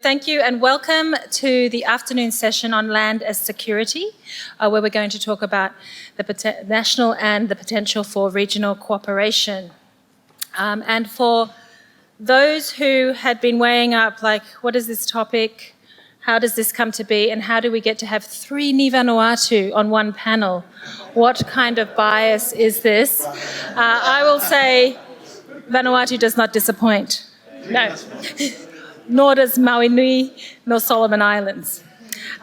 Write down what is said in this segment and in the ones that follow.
Thank you and welcome to the afternoon session on land as security, where we're going to talk about the national and the potential for regional cooperation. And for those who had been weighing up, like, what is this topic? How does this come to be? And how do we get to have 3 Ni Vanuatu on one panel? What kind of bias is this? I will say Vanuatu does not disappoint. No. Nor does Maui Nui, nor Solomon Islands.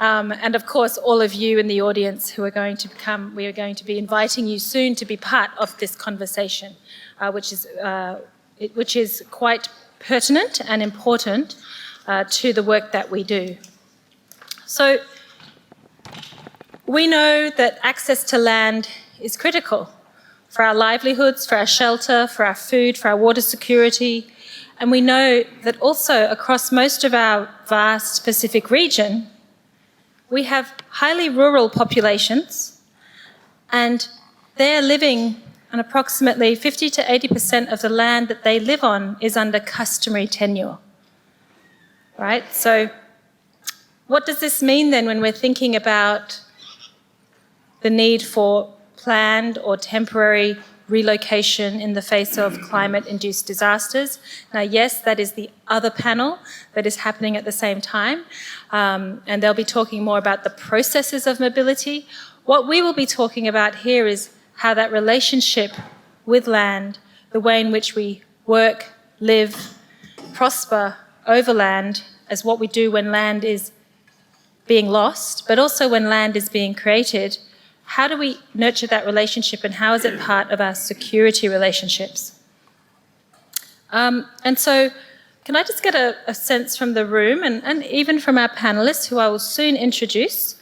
And of course, all of you in the audience who are going to come, we are going to be inviting you soon to be part of this conversation, which is quite pertinent and important to the work that we do. So we know that access to land is critical for our livelihoods, for our shelter, for our food, for our water security. And we know that also across most of our vast Pacific region, we have highly rural populations, and they're living on approximately 50 to 80% of the land that they live on is under customary tenure. Right? So what does this mean then when we're thinking about the need for planned or temporary relocation in the face of climate-induced disasters? Now, yes, that is the other panel that is happening at the same time, and they'll be talking more about the processes of mobility. What we will be talking about here is how that relationship with land, the way in which we work, live, prosper over land, as what we do when land is being lost, but also when land is being created. How do we nurture that relationship, and how is it part of our security relationships? And so can I just get a sense from the room and even from our panellists, who I will soon introduce,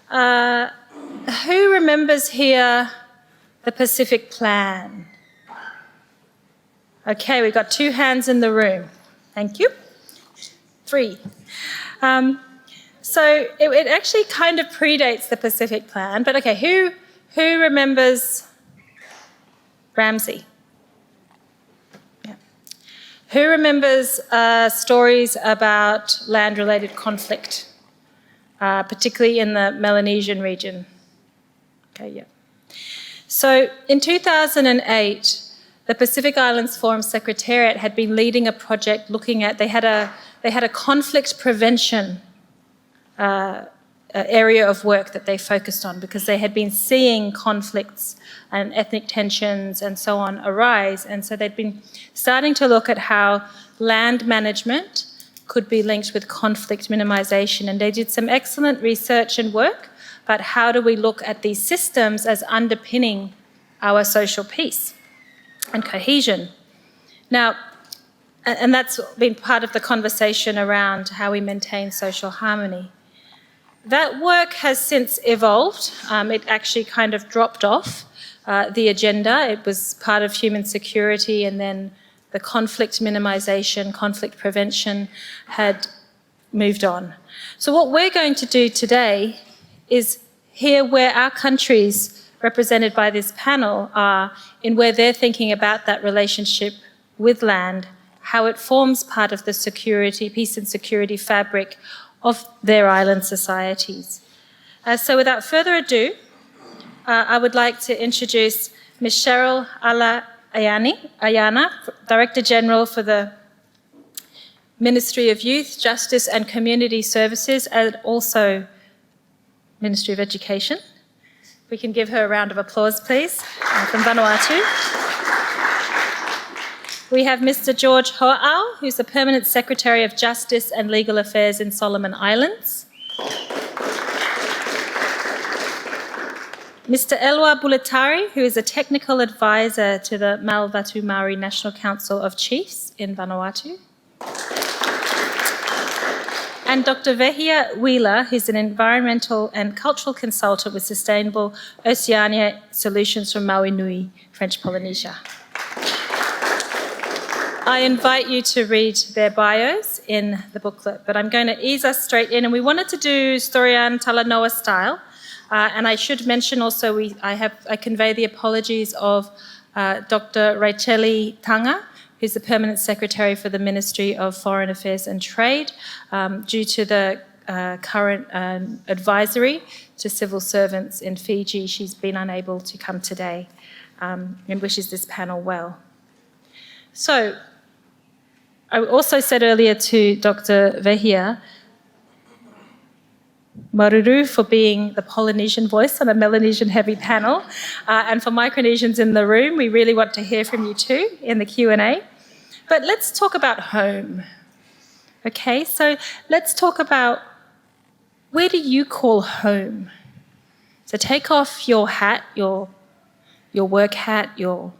who remembers here the Pacific Plan? Okay, we've got 2 hands in the room. Thank you. 3. So it actually kind of predates the Pacific Plan, but okay, who remembers Ramsay? Yeah. Who remembers stories about land-related conflict, particularly in the Melanesian region? Okay, yeah. So in 2008, the Pacific Islands Forum Secretariat had been leading a project looking at, they had a conflict prevention area of work that they focused on, because they had been seeing conflicts and ethnic tensions and so on arise. And so they'd been starting to look at how land management could be linked with conflict minimisation. And they did some excellent research and work about how do we look at these systems as underpinning our social peace and cohesion. Now, and that's been part of the conversation around how we maintain social harmony. That work has since evolved. It actually kind of dropped off the agenda. It was part of human security, and then the conflict minimisation, conflict prevention had moved on. So what we're going to do today is hear where our countries represented by this panel are in where they're thinking about that relationship with land, how it forms part of the security, peace and security fabric of their island societies. So without further ado, I would like to introduce Ms. Cheryl Ayana, Director General for the Ministry of Youth, Justice and Community Services, and also Ministry of Education. We can give her a round of applause, please, from Vanuatu. We have Mr. George Ho'au, who's the Permanent Secretary of Justice and Legal Affairs in Solomon Islands. Mr. Elwa Bulatari, who is a Technical Advisor to the Malvatu Maori National Council of Chiefs in Vanuatu. And Dr. Vehia Wheeler, who's an Environmental and Cultural Consultant with Sustainable Oceania Solutions from Maui Nui, French Polynesia. I invite you to read their bios in the booklet, but I'm going to ease us straight in. And we wanted to do Storian Talanoa style. And I should mention also, I convey the apologies of Dr. Racheli Tanga, who's the Permanent Secretary for the Ministry of Foreign Affairs and Trade. Due to the current advisory to civil servants in Fiji, she's been unable to come today and wishes this panel well. So, I also said earlier to Dr. Vehia, Maruru for being the Polynesian voice on a Melanesian-heavy panel. And for Micronesians in the room, we really want to hear from you too in the Q&A. But let's talk about home. Okay, so let's talk about, where do you call home? So take off your hat, your work hat, your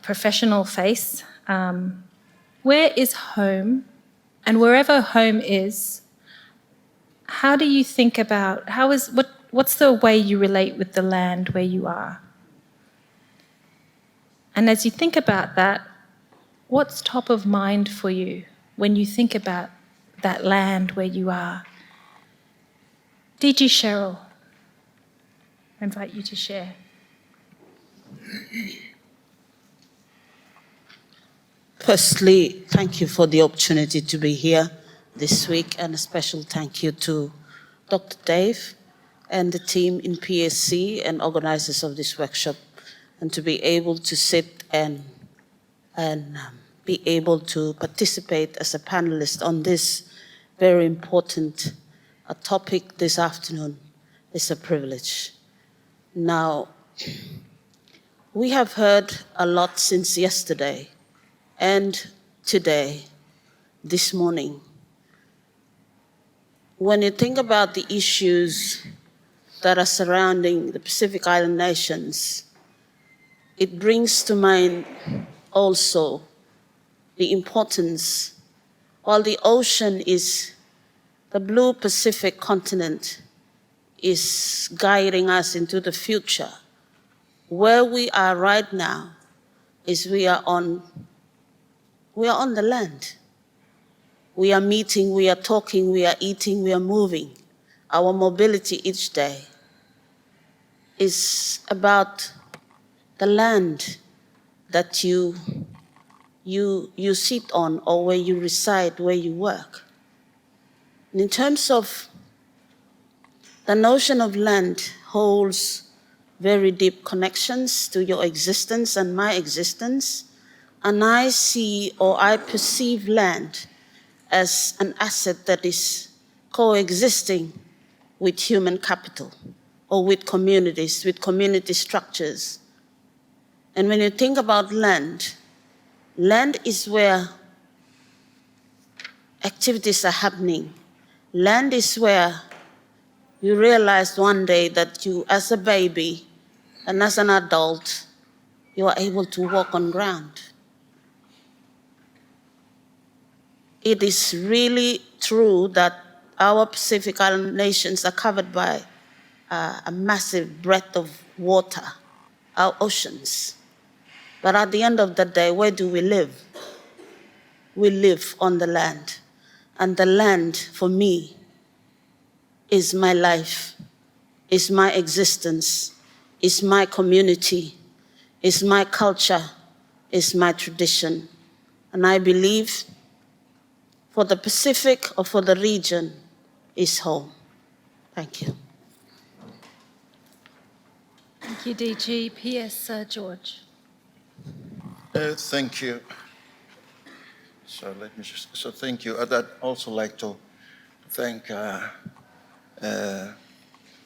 professional face. Where is home? And wherever home is, how do you think about, what's the way you relate with the land where you are? And as you think about that, what's top of mind for you when you think about that land where you are? DG Cheryl, I invite you to share. Firstly, thank you for the opportunity to be here this week, and a special thank you to Dr. Dave and the team in PSC and organizers of this workshop, and to be able to sit and be able to participate as a panelist on this very important topic this afternoon is a privilege. Now, we have heard a lot since yesterday and today, this morning. When you think about the issues that are surrounding the Pacific Island nations, it brings to mind also the importance, while the ocean is, the blue Pacific continent is guiding us into the future, where we are right now is we are on the land. We are meeting, we are talking, we are eating, we are moving. Our mobility each day is about the land that you sit on, or where you reside, where you work. And in terms of the notion of land holds very deep connections to your existence and my existence. And I see, or I perceive land as an asset that is coexisting with human capital, or with communities, with community structures. And when you think about land, land is where activities are happening. Land is where you realize one day that you, as a baby and as an adult, you are able to walk on ground. It is really true that our Pacific Island nations are covered by a massive breadth of water, our oceans. But at the end of the day, where do we live? We live on the land. And the land, for me, is my life, is my existence, is my community, is my culture, is my tradition. And I believe for the Pacific, or for the region, is home. Thank you. Thank you, DG. P.S. George. Thank you. So thank you. I'd also like to thank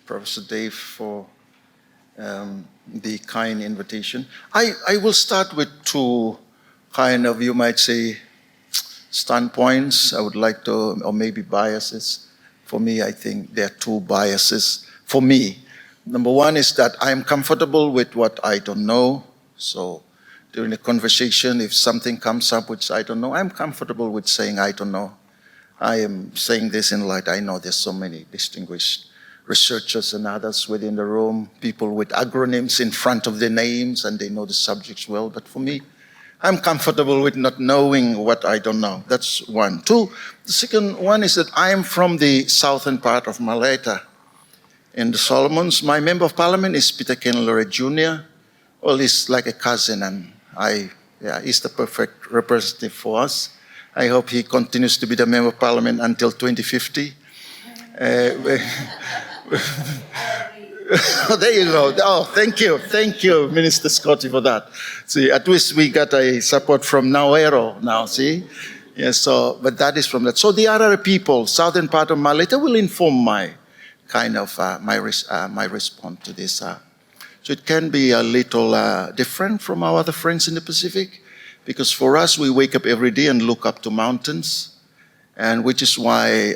Professor Dave for the kind invitation. I will start with two kind of, you might say, standpoints. I would like to, or maybe biases. For me, I think there are two biases for me. Number one is that I'm comfortable with what I don't know. So during the conversation, if something comes up which I don't know, I'm comfortable with saying I don't know. I am saying this in light, I know there's so many distinguished researchers and others within the room, people with acronyms in front of their names, and they know the subjects well. But for me, I'm comfortable with not knowing what I don't know. That's one. Two, the second one is that I am from the southern part of Malaita in the Solomons. My member of parliament is Peter Ken Laurie Jr. Well, he's like a cousin, and Yeah, he's the perfect representative for us. I hope he continues to be the Member of Parliament until 2050. There you go. Oh, thank you, Minister Scotty, for that. See, at least we got a support from Nauero now, see? Yeah, so, but that is from that. So the other people, southern part of Malaita, will inform my kind of, my response to this. So it can be a little different from our other friends in the Pacific, because for us, we wake up every day and look up to mountains, and which is why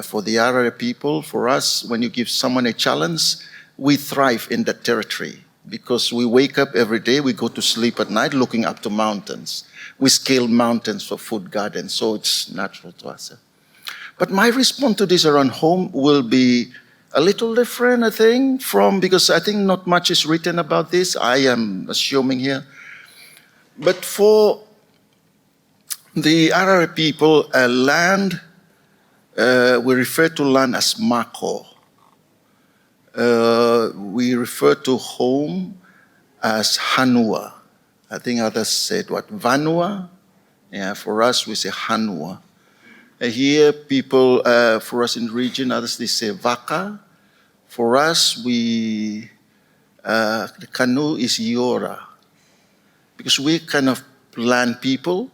for the other people, for us, when you give someone a challenge, we thrive in that territory, because we wake up every day, we go to sleep at night looking up to mountains. We scale mountains for food gardens, so it's natural to us. But my response to this around home will be a little different, I think, because I think not much is written about this. I am assuming here. But for the other people, land, we refer to land as mako. We refer to home as hanua. I think others said what? Vanua? Yeah, for us we say hanua. Here people, for us in the region, others they say vaka. For us, the canoe is yora. Because we're kind of land people.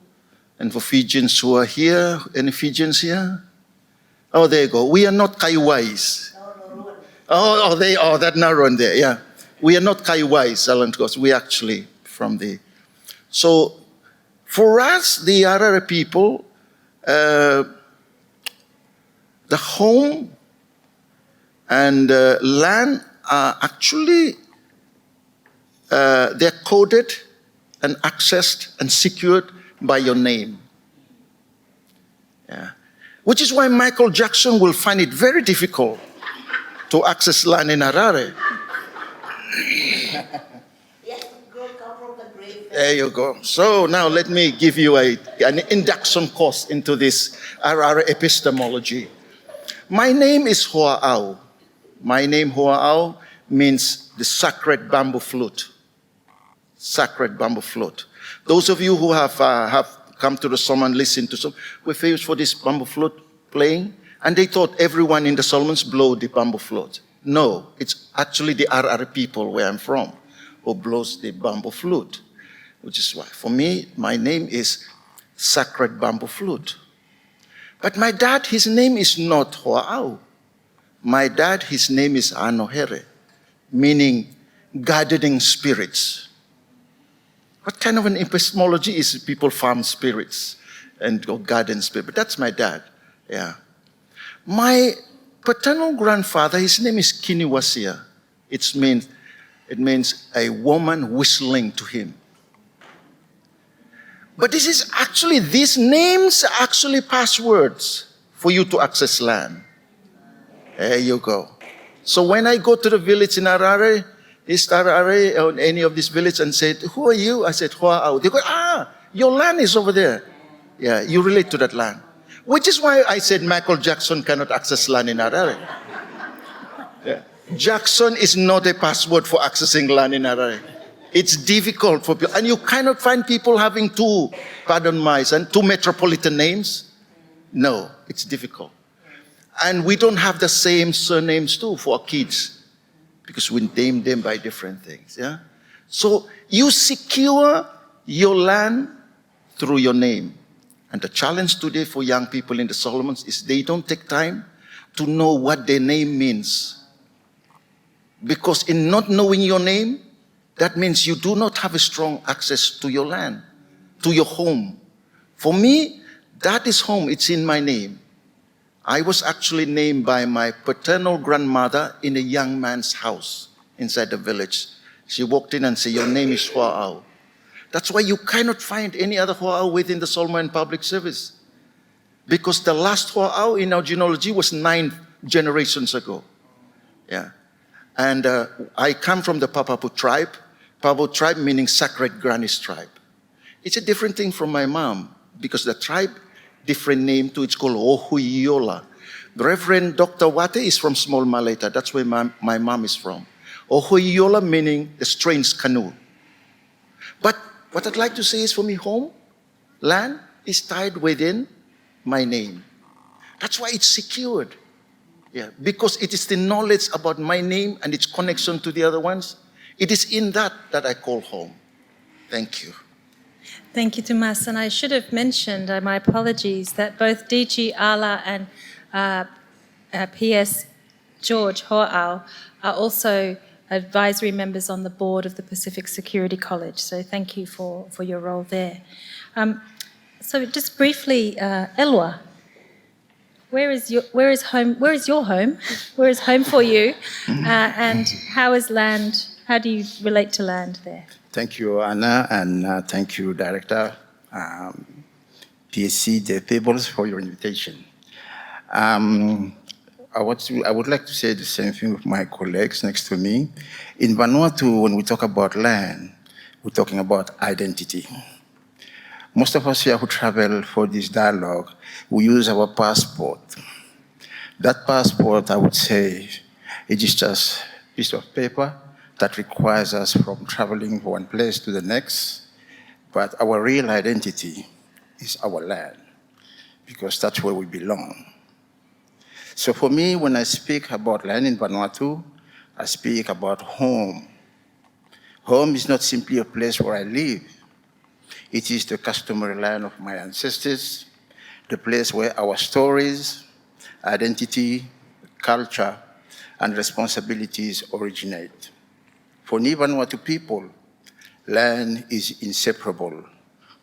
And for Fijians who are here, any Fijians here? Oh, there you go. We are not Kaiwais. That Naruan there, yeah. We are not Kaiwais, because we actually from the... So, for us, the other people, the home and land are actually, they're coded and accessed and secured by your name. Yeah. Which is why Michael Jackson will find it very difficult to access land in Harare. There you go. So now let me give you an induction course into this Harare epistemology. My name is Hoa'au. My name Hoa'au means the sacred bamboo flute. Sacred bamboo flute. Those of you who have come to the Solomon and listened to some, we're famous for this bamboo flute playing, and they thought everyone in the Solomons blow the bamboo flute. No, it's actually the Harare people where I'm from who blows the bamboo flute. Which is why, for me, my name is Sacred Bamboo Flute. But my dad, his name is not Hoa'au. My dad, his name is Anohere, meaning gardening spirits. What kind of an epistemology is people farm spirits and garden spirits? But that's my dad, yeah. My paternal grandfather, his name is Kiniwasia. It means a woman whistling to him. But these names are actually passwords for you to access land. There you go. So when I go to the village in Harare, East Harare, or any of this village, and said, "Who are you?" I said, "Hoa'au." They go, your land is over there. Yeah, you relate to that land. Which is why I said Michael Jackson cannot access land in Harare. Yeah. Jackson is not a password for accessing land in Harare. It's difficult for people. And you cannot find people having two metropolitan names. No, it's difficult. And we don't have the same surnames too for our kids, because we name them by different things. Yeah. So you secure your land through your name. And the challenge today for young people in the Solomons is they don't take time to know what their name means. Because in not knowing your name, that means you do not have a strong access to your land, to your home. For me, that is home. It's in my name. I was actually named by my paternal grandmother in a young man's house inside the village. She walked in and said, "Your name is Hoa'au." That's why you cannot find any other Hoa'au within the Solomon Public Service. Because the last Hoa'au in our genealogy was 9 generations ago. Yeah. And I come from the Papapu tribe. Papapu tribe meaning sacred granny's tribe. It's a different thing from my mom, because the tribe, different name too, it's called Ohuiola. The Reverend Dr. Wate is from Small Malaita. That's where my mom is from. Ohuiola meaning the strange canoe. But What I'd like to say is, for me, home, land, is tied within my name. That's why it's secured. Yeah, because it is the knowledge about my name and its connection to the other ones. It is in that I call home. Thank you. Thank you, Tomas. And I should have mentioned, my apologies, that both DG Ala and PS George Ho'au are also advisory members on the board of the Pacific Security College. So thank you for your role there. So just briefly, Elwa, where is home? Where is your home? Where is home for you? And how is land? How do you relate to land there? Thank you, Anna, and thank you, Director PSC, the Fables, for your invitation. I would like to say the same thing with my colleagues next to me. In Vanuatu, when we talk about land, we're talking about identity. Most of us here who travel for this dialogue, we use our passport. That passport, I would say, it is just a piece of paper that requires us from traveling from one place to the next. But our real identity is our land, because that's where we belong. So for me, when I speak about land in Vanuatu, I speak about home. Home is not simply a place where I live. It is the customary land of my ancestors, the place where our stories, identity, culture, and responsibilities originate. For Vanuatu people, land is inseparable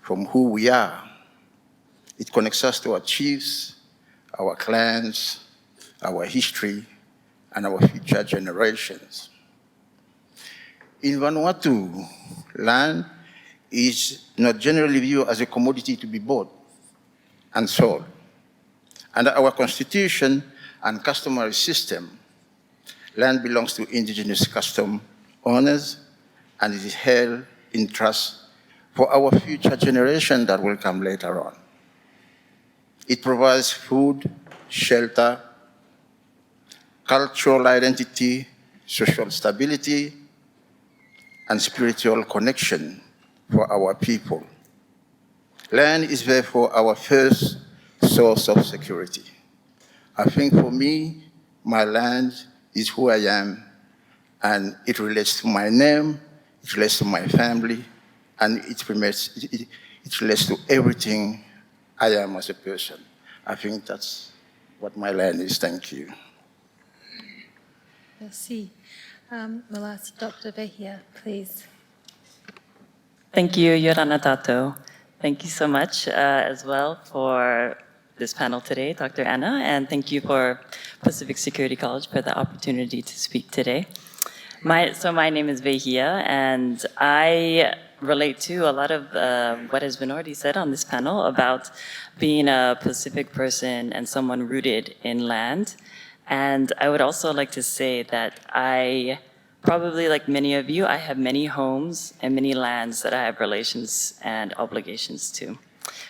from who we are. It connects us to our chiefs, our clans, our history, and our future generations. In Vanuatu, land is not generally viewed as a commodity to be bought and sold. Under our constitution and customary system, land belongs to indigenous custom owners, and it is held in trust for our future generation that will come later on. It provides food, shelter, cultural identity, social stability, and spiritual connection for our people. Land is therefore our first source of security. I think for me, my land is who I am, and it relates to my name, it relates to my family, and it relates to everything I am as a person. I think that's what my land is. Thank you. Merci. We'll ask Dr. Vehia, please. Thank you, Yorana Tato. Thank you so much as well for this panel today, Dr. Anna, and thank you for Pacific Security College for the opportunity to speak today. My name is Vehia, and I relate to a lot of what has been already said on this panel about being a Pacific person and someone rooted in land. And I would also like to say that I, probably like many of you, I have many homes and many lands that I have relations and obligations to.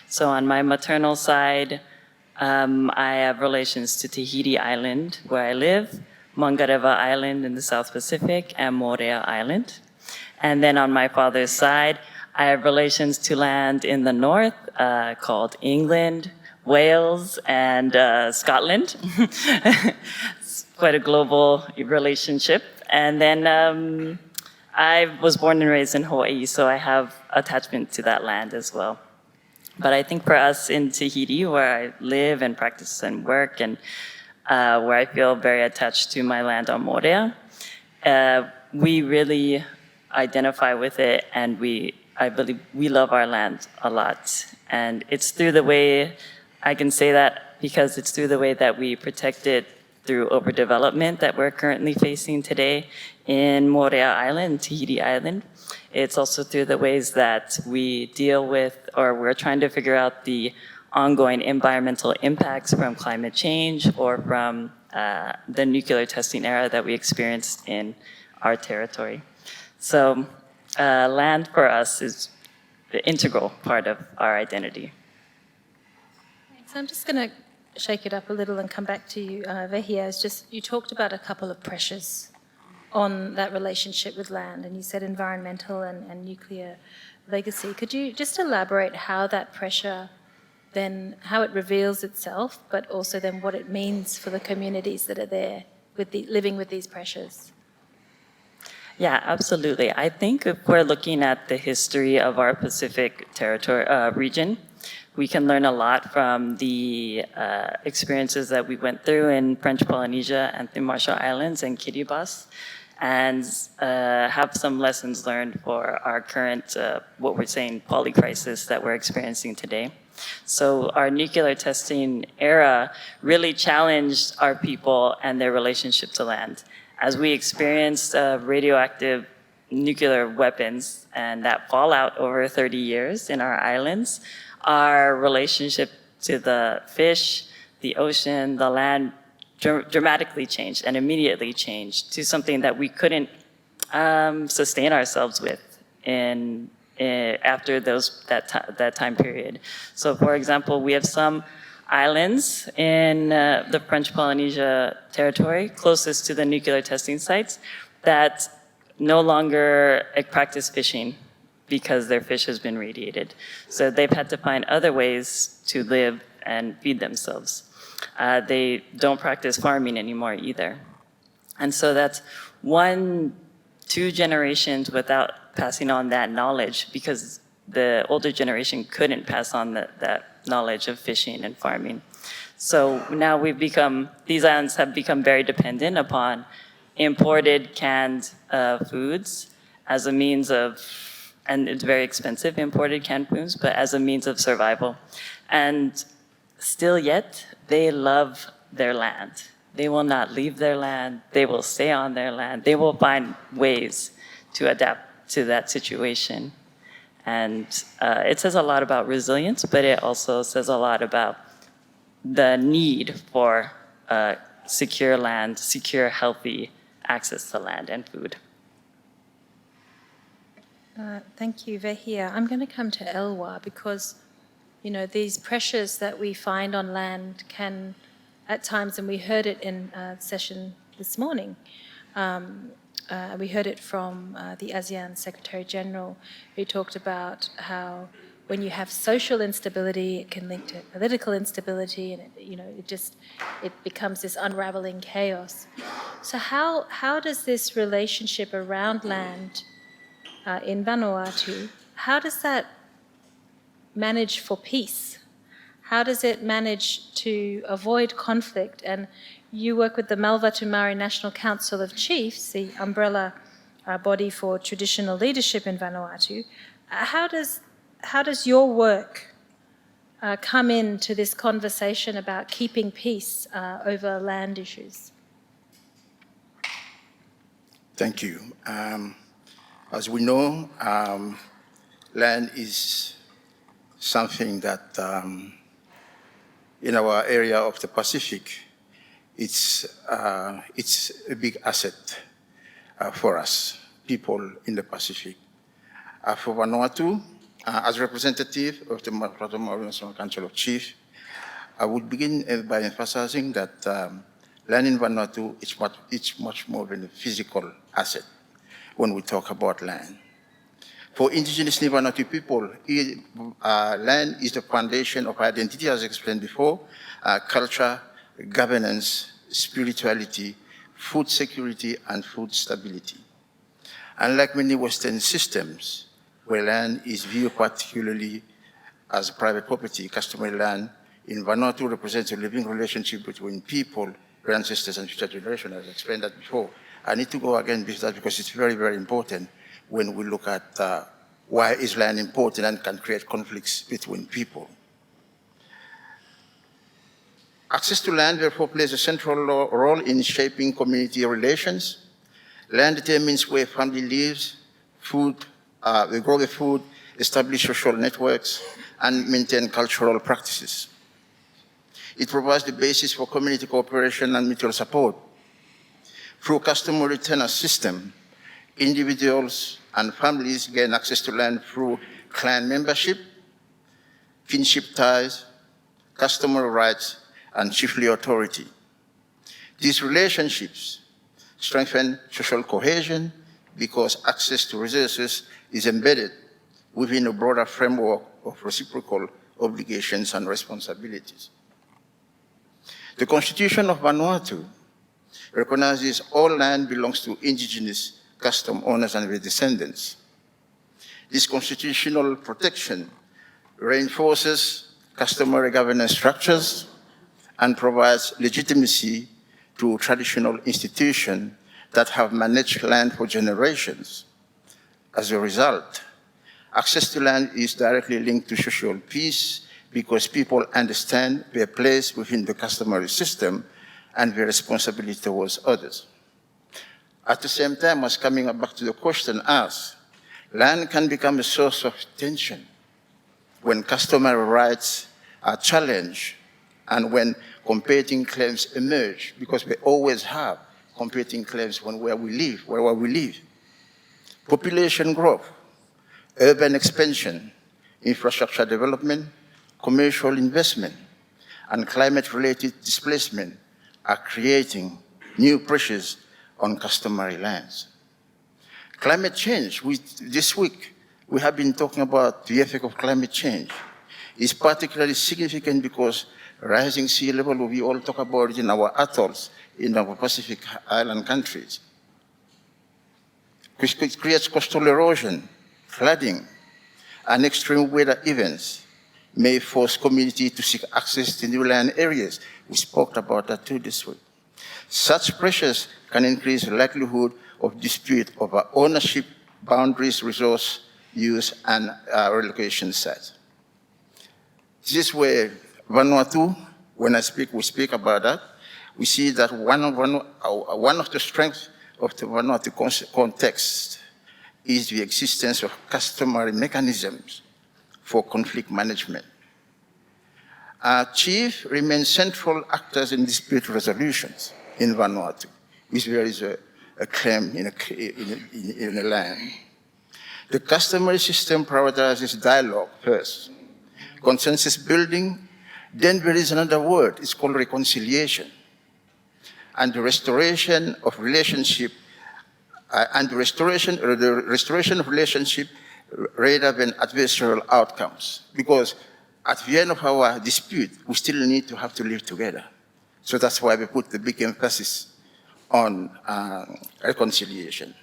So on my maternal side, I have relations to Tahiti Island, where I live, Mangareva Island in the South Pacific, and Moorea Island. And then on my father's side, I have relations to land in the north called England, Wales, and Scotland. It's quite a global relationship. And then I was born and raised in Hawaii, so I have attachment to that land as well. But I think for us in Tahiti, where I live and practice and work, and where I feel very attached to my land on Moorea, we really identify with it, and I believe we love our land a lot. And it's through the way, I can say that because it's through the way that we protect it through overdevelopment that we're currently facing today in Moorea Island, Tahiti Island. It's also through the ways that we deal with, or we're trying to figure out the ongoing environmental impacts from climate change or from the nuclear testing era that we experienced in our territory. So land for us is the integral part of our identity. So I'm just going to shake it up a little and come back to you, Vehia. It's just, you talked about a couple of pressures on that relationship with land, and you said environmental and nuclear legacy. Could you just elaborate how that pressure then, how it reveals itself, but also then what it means for the communities that are there living with these pressures? Yeah, absolutely. I think if we're looking at the history of our Pacific territory region, we can learn a lot from the experiences that we went through in French Polynesia and the Marshall Islands and Kiribati, and have some lessons learned for our current, what we're saying, polycrisis that we're experiencing today. So our nuclear testing era really challenged our people and their relationship to land. As we experienced radioactive nuclear weapons and that fallout over 30 years in our islands, our relationship to the fish, the ocean, the land dramatically changed and immediately changed to something that we couldn't sustain ourselves with after that time period. So for example, we have some islands in the French Polynesia territory closest to the nuclear testing sites that no longer practice fishing because their fish has been radiated. So they've had to find other ways to live and feed themselves. They don't practice farming anymore either. And so that's 1-2 generations without passing on that knowledge because the older generation couldn't pass on that knowledge of fishing and farming. So now these islands have become very dependent upon imported canned foods as a means of, and it's very expensive, imported canned foods, but as a means of survival. And still yet, they love their land. They will not leave their land. They will stay on their land. They will find ways to adapt to that situation. And it says a lot about resilience, but it also says a lot about the need for secure land, secure, healthy access to land and food. Thank you, Vehia. I'm going to come to Elwa because, these pressures that we find on land can, at times, and we heard it in a session this morning, we heard it from the ASEAN Secretary General, who talked about how when you have social instability, it can link to political instability, and it becomes this unraveling chaos. So how does this relationship around land in Vanuatu, how does that manage for peace? How does it manage to avoid conflict? And you work with the Malvatumari National Council of Chiefs, the umbrella body for traditional leadership in Vanuatu. How does your work come into this conversation about keeping peace over land issues? Thank you. As we know, land is something that in our area of the Pacific, it's a big asset for us, people in the Pacific. For Vanuatu, as representative of the Malvatumari National Council of Chiefs, I would begin by emphasizing that land in Vanuatu is much more than a physical asset when we talk about land. For indigenous Vanuatu people, land is the foundation of identity, as explained before, culture, governance, spirituality, food security, and food stability. Unlike many Western systems, where land is viewed particularly as private property, customary land in Vanuatu represents a living relationship between people, ancestors, and future generations. I've explained that before. I need to go again with that because it's very, very important when we look at why is land important and can create conflicts between people. Access to land, therefore, plays a central role in shaping community relations. Land determines where family lives, they grow the food, establish social networks, and maintain cultural practices. It provides the basis for community cooperation and mutual support. Through customary tenure system, individuals and families gain access to land through clan membership, kinship ties, customary rights, and chiefly authority. These relationships strengthen social cohesion because access to resources is embedded within a broader framework of reciprocal obligations and responsibilities. The Constitution of Vanuatu recognizes all land belongs to indigenous custom owners and their descendants. This constitutional protection reinforces customary governance structures and provides legitimacy to traditional institutions that have managed land for generations. As a result, access to land is directly linked to social peace because people understand their place within the customary system and their responsibility towards others. At the same time, as coming back to the question asked, land can become a source of tension when customary rights are challenged and when competing claims emerge, because we always have competing claims where we live. Population growth, urban expansion, infrastructure development, commercial investment, and climate-related displacement are creating new pressures on customary lands. Climate change, this week, we have been talking about the effect of climate change. It's particularly significant because rising sea level, we all talk about it in our atolls, in our Pacific Island countries. It creates coastal erosion, flooding, and extreme weather events may force communities to seek access to new land areas. We spoke about that too this week. Such pressures can increase the likelihood of dispute over ownership, boundaries, resource use, and relocation sites. This is where Vanuatu, when we speak about that, we see that one of the strengths of the Vanuatu context is the existence of customary mechanisms for conflict management. Our chief remains central actors in dispute resolutions in Vanuatu, if there is a claim in a land. The customary system prioritizes dialogue first, consensus building, then there is another word, it's called reconciliation, and the restoration of relationship, the restoration of relationship rather than adversarial outcomes. Because at the end of our dispute, we still need to have to live together. So that's why we put the big emphasis on reconciliation.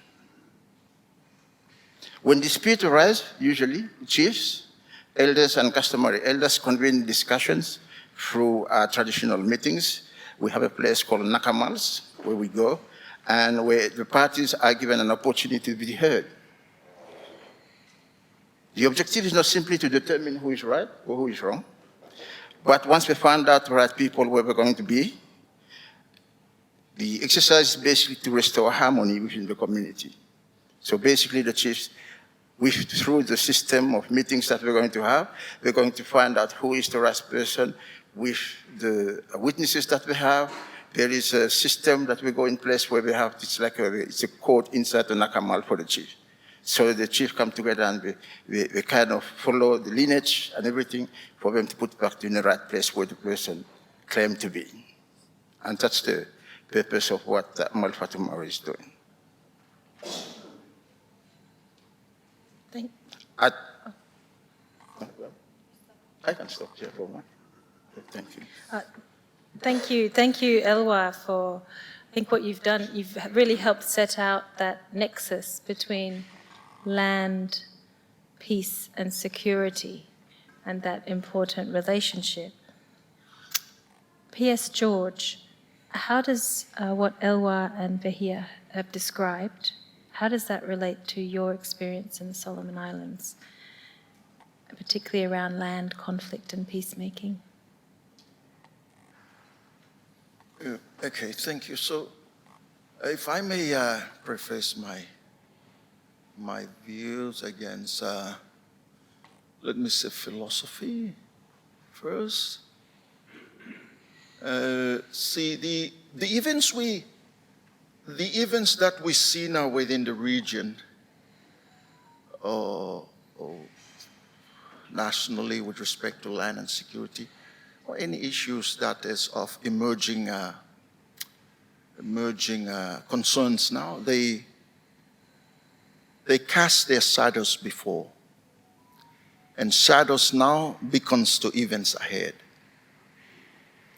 When dispute arises, usually chiefs, elders, and customary elders convene discussions through traditional meetings. We have a place called Nakamals, where we go, and where the parties are given an opportunity to be heard. The objective is not simply to determine who is right or who is wrong, but once we find out the right people where we're going to be, the exercise is basically to restore harmony within the community. So basically the chiefs, through the system of meetings that we're going to have, we're going to find out who is the right person with the witnesses that we have. There is a system that we go in place where we have, it's a code inside the Nakamal for the chief. So the chief come together and we kind of follow the lineage and everything for them to put back in the right place where the person claimed to be. And that's the purpose of what Malfatumari is doing. I can stop here for a moment. Thank you. Thank you, Elwa, for I think what you've done. You've really helped set out that nexus between land, peace, and security, and that important relationship. P.S. George, how does what Elwa and Bahia have described, how does that relate to your experience in the Solomon Islands, particularly around land, conflict, and peacemaking? Okay, thank you. So, if I may preface my views against, let me say, philosophy first. See, the events that we see now within the region, or nationally with respect to land and security, or any issues that is of emerging concerns now, they cast their shadows before and shadows now beckons to events ahead.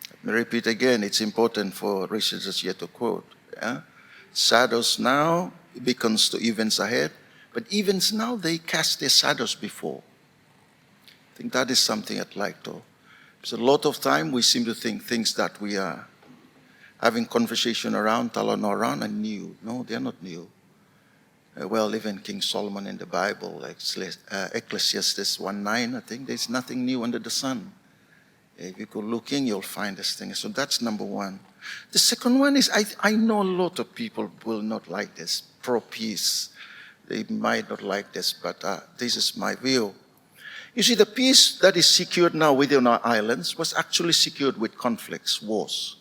Let me repeat again, it's important for researchers here to quote. Yeah? Shadows now beckons to events ahead, but events now, they cast their shadows before. I think that is something I'd like to. Because a lot of time we seem to think things that we are having conversation around, talano around, are new. No, they're not new. Well, even King Solomon in the Bible, like Ecclesiastes 1:9, I think there's nothing new under the sun. If you go looking, you'll find this thing. So that's number one. The second one is, I know a lot of people will not like this, pro-peace. They might not like this, but this is my view. You see, the peace that is secured now within our islands was actually secured with conflicts, wars.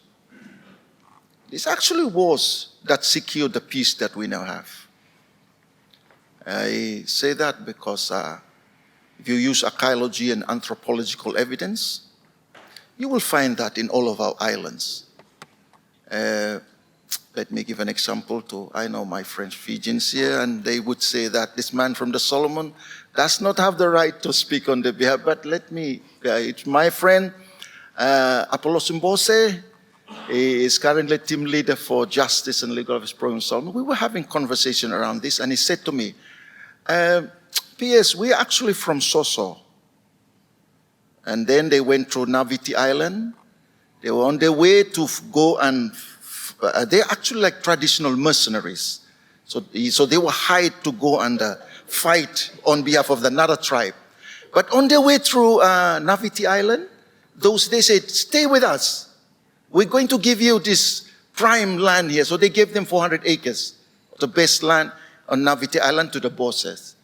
It's actually wars that secured the peace that we now have. I say that because if you use archaeology and anthropological evidence, you will find that in all of our islands. Let me give an example to, I know my French Fijians here, and they would say that this man from the Solomon does not have the right to speak on their behalf, but let me, it's my friend, Apollos Mbose. He is currently team leader for justice and legal affairs program Solomon. We were having conversation around this, and he said to me, P.S., we're actually from Soso. And then they went through Naviti Island. They were on their way to go and, they're actually like traditional mercenaries. So they were hired to go and fight on behalf of another tribe. But on their way through Naviti Island, they said, stay with us. We're going to give you this prime land here. So they gave them 400 acres, the best land on Naviti Island to the bosses.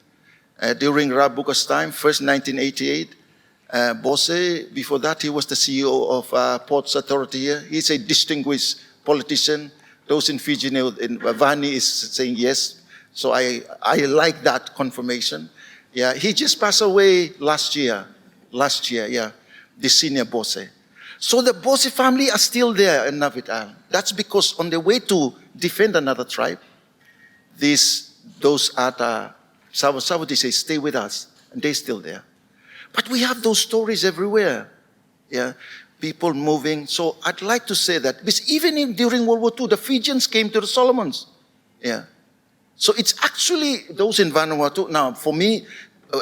During Rabuka's time, first 1988, Bose, before that, he was the CEO of Ports Authority here. He's a distinguished politician. Those in Fiji, in Vani is saying yes. So I like that confirmation. Yeah, he just passed away last year, yeah, the senior Bose. So the Bose family are still there in Naviti Island. That's because on the way to defend another tribe, those at Savati say, stay with us, and they're still there. But we have those stories everywhere. Yeah, people moving. So I'd like to say that, because even during World War II, the Fijians came to the Solomons. Yeah. So it's actually those in Vanuatu. Now, for me,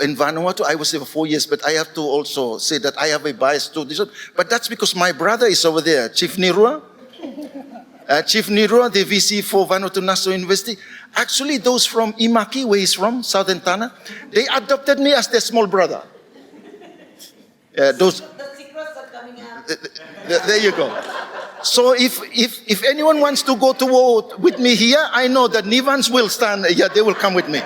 in Vanuatu, I was there for 4 years, but I have to also say that I have a bias to this. But that's because my brother is over there, Chief Nirua. Chief Nirua, the VC for Vanuatu National University. Actually, those from Imaki, where he's from, Southern Tanna, they adopted me as their small brother. The secrets are coming out. There you go. So if anyone wants to go to war with me here, I know that Nivans will stand. Yeah, they will come with me.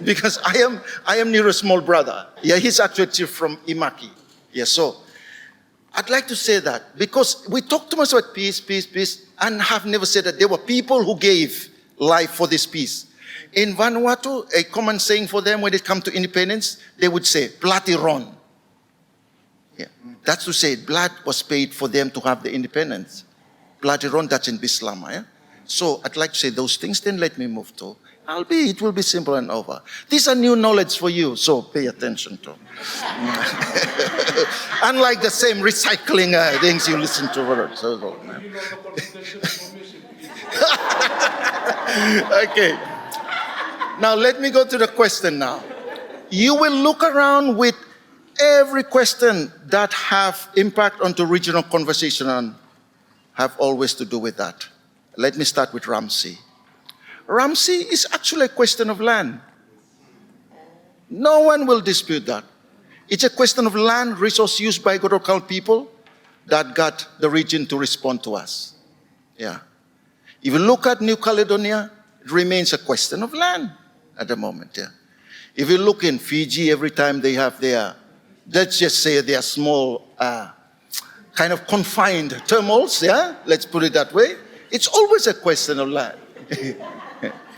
Because I am Niru's small brother. Yeah, he's actually from Imaki. Yeah, so I'd like to say that because we talk too much about peace, peace, peace, and have never said that there were people who gave life for this peace. In Vanuatu, a common saying for them when it comes to independence, they would say, Platiron. Yeah. That's to say, blood was paid for them to have the independence. Platiron, that's in Bislama. Yeah? So I'd like to say those things, then let me move to. It will be simple and over. These are new knowledge for you, so pay attention to. Unlike the same recycling things you listen to. Okay. Now let me go to the question now. You will look around with every question that have impact onto regional conversation and have always to do with that. Let me start with Ramsey. Ramsey is actually a question of land. No one will dispute that. It's a question of land resource used by local people that got the region to respond to us. Yeah. If you look at New Caledonia, it remains a question of land at the moment. Yeah. If you look in Fiji, every time they have their, let's just say their small, kind of confined terminals, yeah, let's put it that way, it's always a question of land.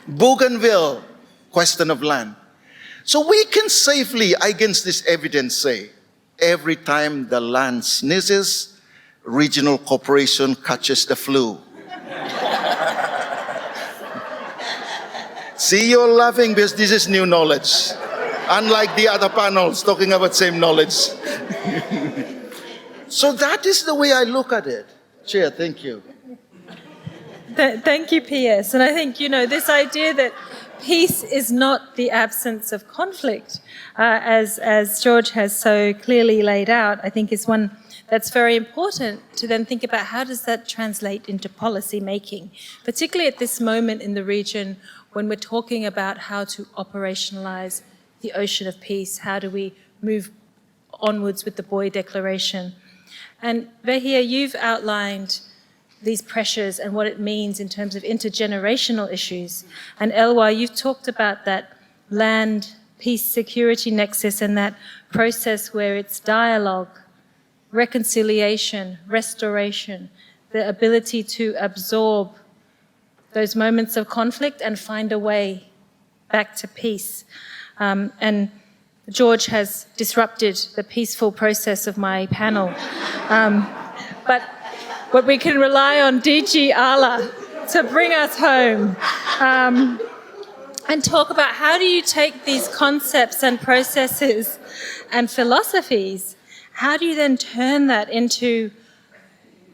Bougainville, question of land. So we can safely, against this evidence, say, every time the land sneezes, regional cooperation catches the flu. See, you're laughing because this is new knowledge. Unlike the other panels talking about same knowledge. So that is the way I look at it. Chair, thank you. Thank you, PS. And I think, this idea that peace is not the absence of conflict, as George has so clearly laid out, I think is one that's very important to then think about how does that translate into policy making, particularly at this moment in the region when we're talking about how to operationalize the ocean of peace, how do we move onwards with the Boy Declaration. And Vehia, you've outlined these pressures and what it means in terms of intergenerational issues. And Elwa, you've talked about that land, peace, security nexus and that process where it's dialogue, reconciliation, restoration, the ability to absorb those moments of conflict and find a way back to peace. And George has disrupted the peaceful process of my panel. But we can rely on DG Ala to bring us home and talk about how do you take these concepts and processes and philosophies, how do you then turn that into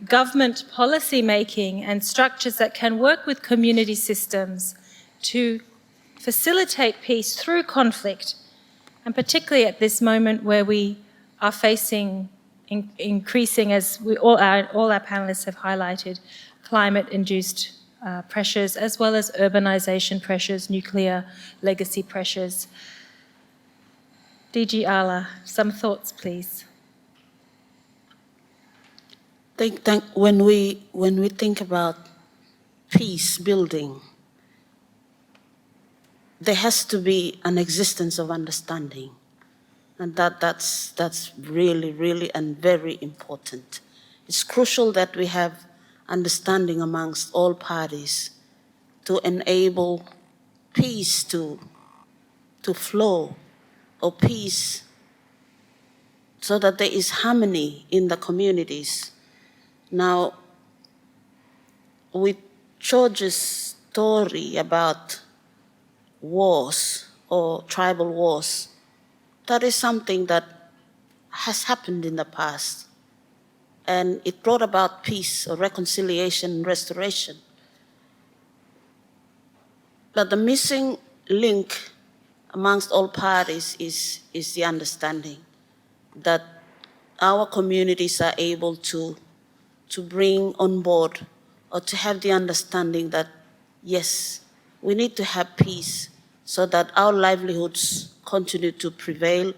government policy making and structures that can work with community systems to facilitate peace through conflict, and particularly at this moment where we are facing increasing, as all our panelists have highlighted, climate-induced pressures, as well as urbanisation pressures, nuclear legacy pressures. DG Ala, some thoughts, please. When we think about peace building, there has to be an existence of understanding. And that's really, really and very important. It's crucial that we have understanding amongst all parties to enable peace to flow, or peace so that there is harmony in the communities. Now, with George's story about wars or tribal wars, that is something that has happened in the past, and it brought about peace or reconciliation and restoration. But the missing link amongst all parties is the understanding that our communities are able to bring on board, or to have the understanding that, yes, we need to have peace so that our livelihoods continue to prevail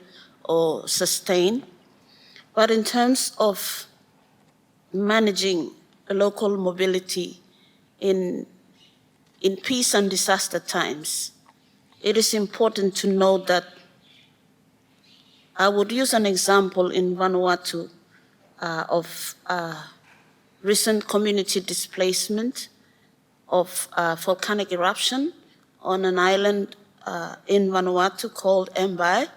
or sustain. But in terms of managing local mobility in peace and disaster times, it is important to note that I would use an example in Vanuatu of recent community displacement of volcanic eruption on an island in Vanuatu called Mbai.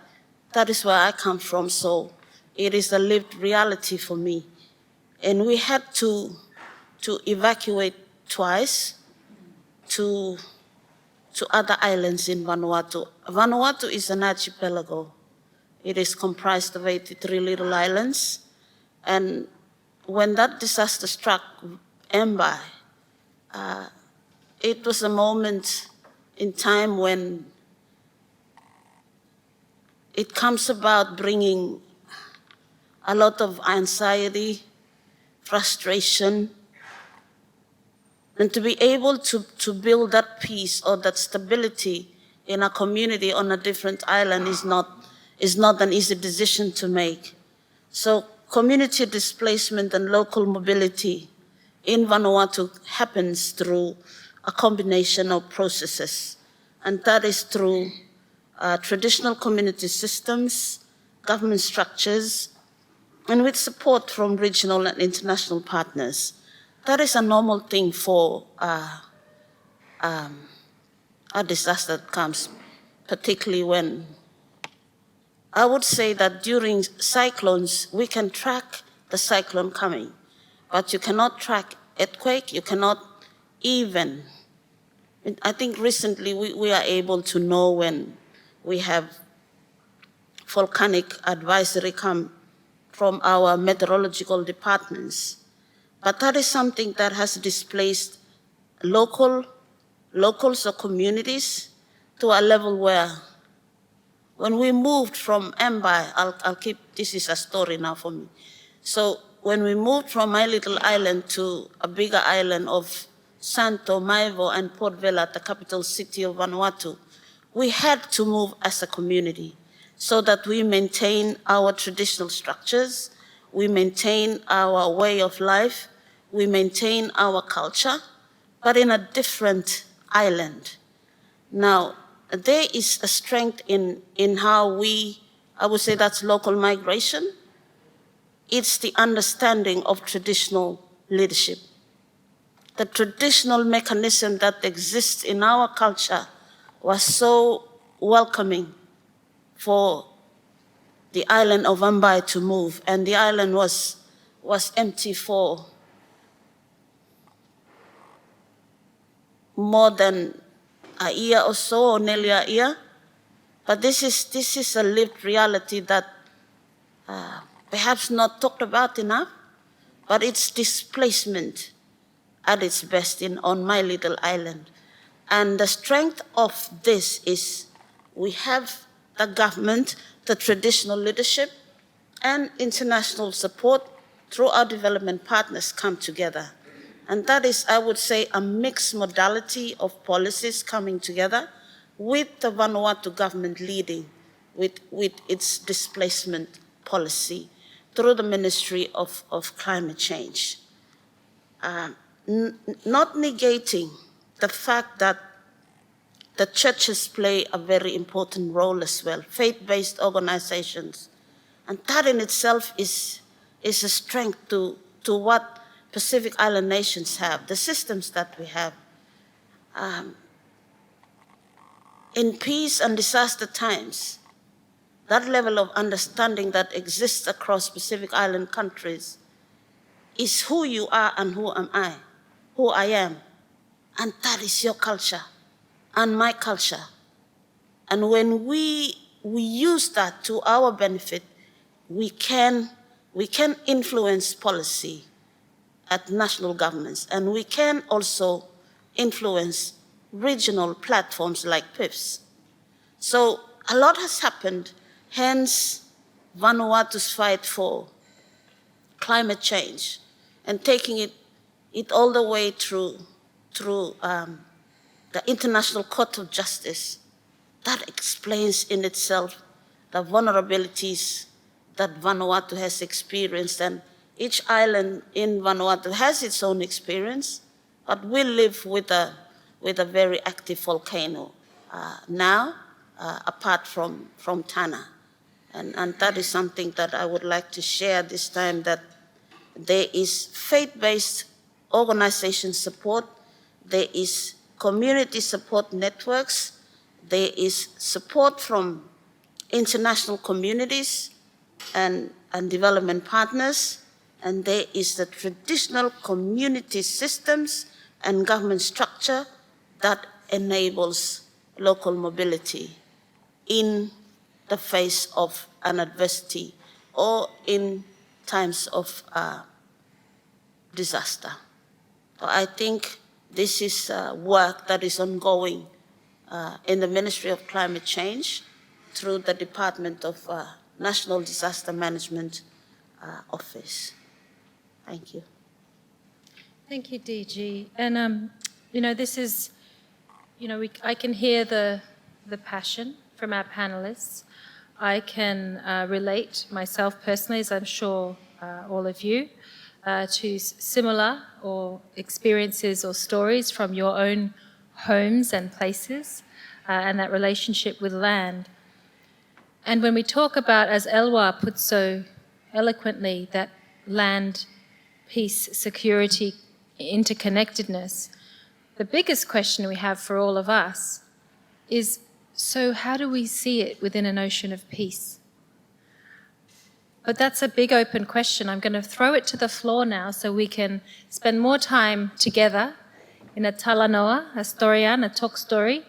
That is where I come from, so it is a lived reality for me. And we had to evacuate twice to other islands in Vanuatu. Vanuatu is an archipelago. It is comprised of 83 little islands. And when that disaster struck Mbai, it was a moment in time when it comes about bringing a lot of anxiety, frustration, and to be able to build that peace or that stability in a community on a different island is not an easy decision to make. So community displacement and local mobility in Vanuatu happens through a combination of processes, and that is through traditional community systems, government structures, and with support from regional and international partners. That is a normal thing for a disaster that comes, particularly when I would say that during cyclones, we can track the cyclone coming, but you cannot track earthquake, you cannot even. I think recently we are able to know when we have volcanic advisory come from our meteorological departments. But that is something that has displaced locals or communities to a level where when we moved from Mbai, this is a story now for me. So when we moved from my little island to a bigger island of Santo, Maivo, and Port Vila, the capital city of Vanuatu, we had to move as a community so that we maintain our traditional structures, we maintain our way of life, we maintain our culture, but in a different island. Now, there is a strength in how I would say that's local migration. It's the understanding of traditional leadership. The traditional mechanism that exists in our culture was so welcoming for the island of Mbai to move, and the island was empty for more than a year or so, or nearly a year. But this is a lived reality that perhaps not talked about enough, but it's displacement at its best on my little island. And the strength of this is we have the government, the traditional leadership, and international support through our development partners come together. And that is, I would say, a mixed modality of policies coming together with the Vanuatu government leading with its displacement policy through the Ministry of Climate Change. Not negating the fact that the churches play a very important role as well, faith-based organizations. And that in itself is a strength to what Pacific Island nations have, the systems that we have. In peace and disaster times, that level of understanding that exists across Pacific Island countries is who you are and who am I, who I am. And that is your culture and my culture. And when we use that to our benefit, we can influence policy at national governments, and we can also influence regional platforms like PIFs. So a lot has happened, hence Vanuatu's fight for climate change and taking it all the way through the International Court of Justice. That explains in itself the vulnerabilities that Vanuatu has experienced, and each island in Vanuatu has its own experience, but we live with a very active volcano now, apart from Tana. And that is something that I would like to share this time, that there is faith-based organization support, there is community support networks, there is support from international communities and development partners, and there is the traditional community systems and government structure that enables local mobility in the face of an adversity or in times of disaster. So I think this is work that is ongoing in the Ministry of Climate Change through the Department of National Disaster Management Office. Thank you. Thank you, DG. And, this is, I can hear the passion from our panelists. I can relate myself personally, as I'm sure all of you, to similar or experiences or stories from your own homes and places and that relationship with land. And when we talk about, as Elwa put so eloquently, that land, peace, security, interconnectedness, the biggest question we have for all of us is, so how do we see it within an ocean of peace? But that's a big open question. I'm going to throw it to the floor now so we can spend more time together in a talanoa, a storian, a talk story,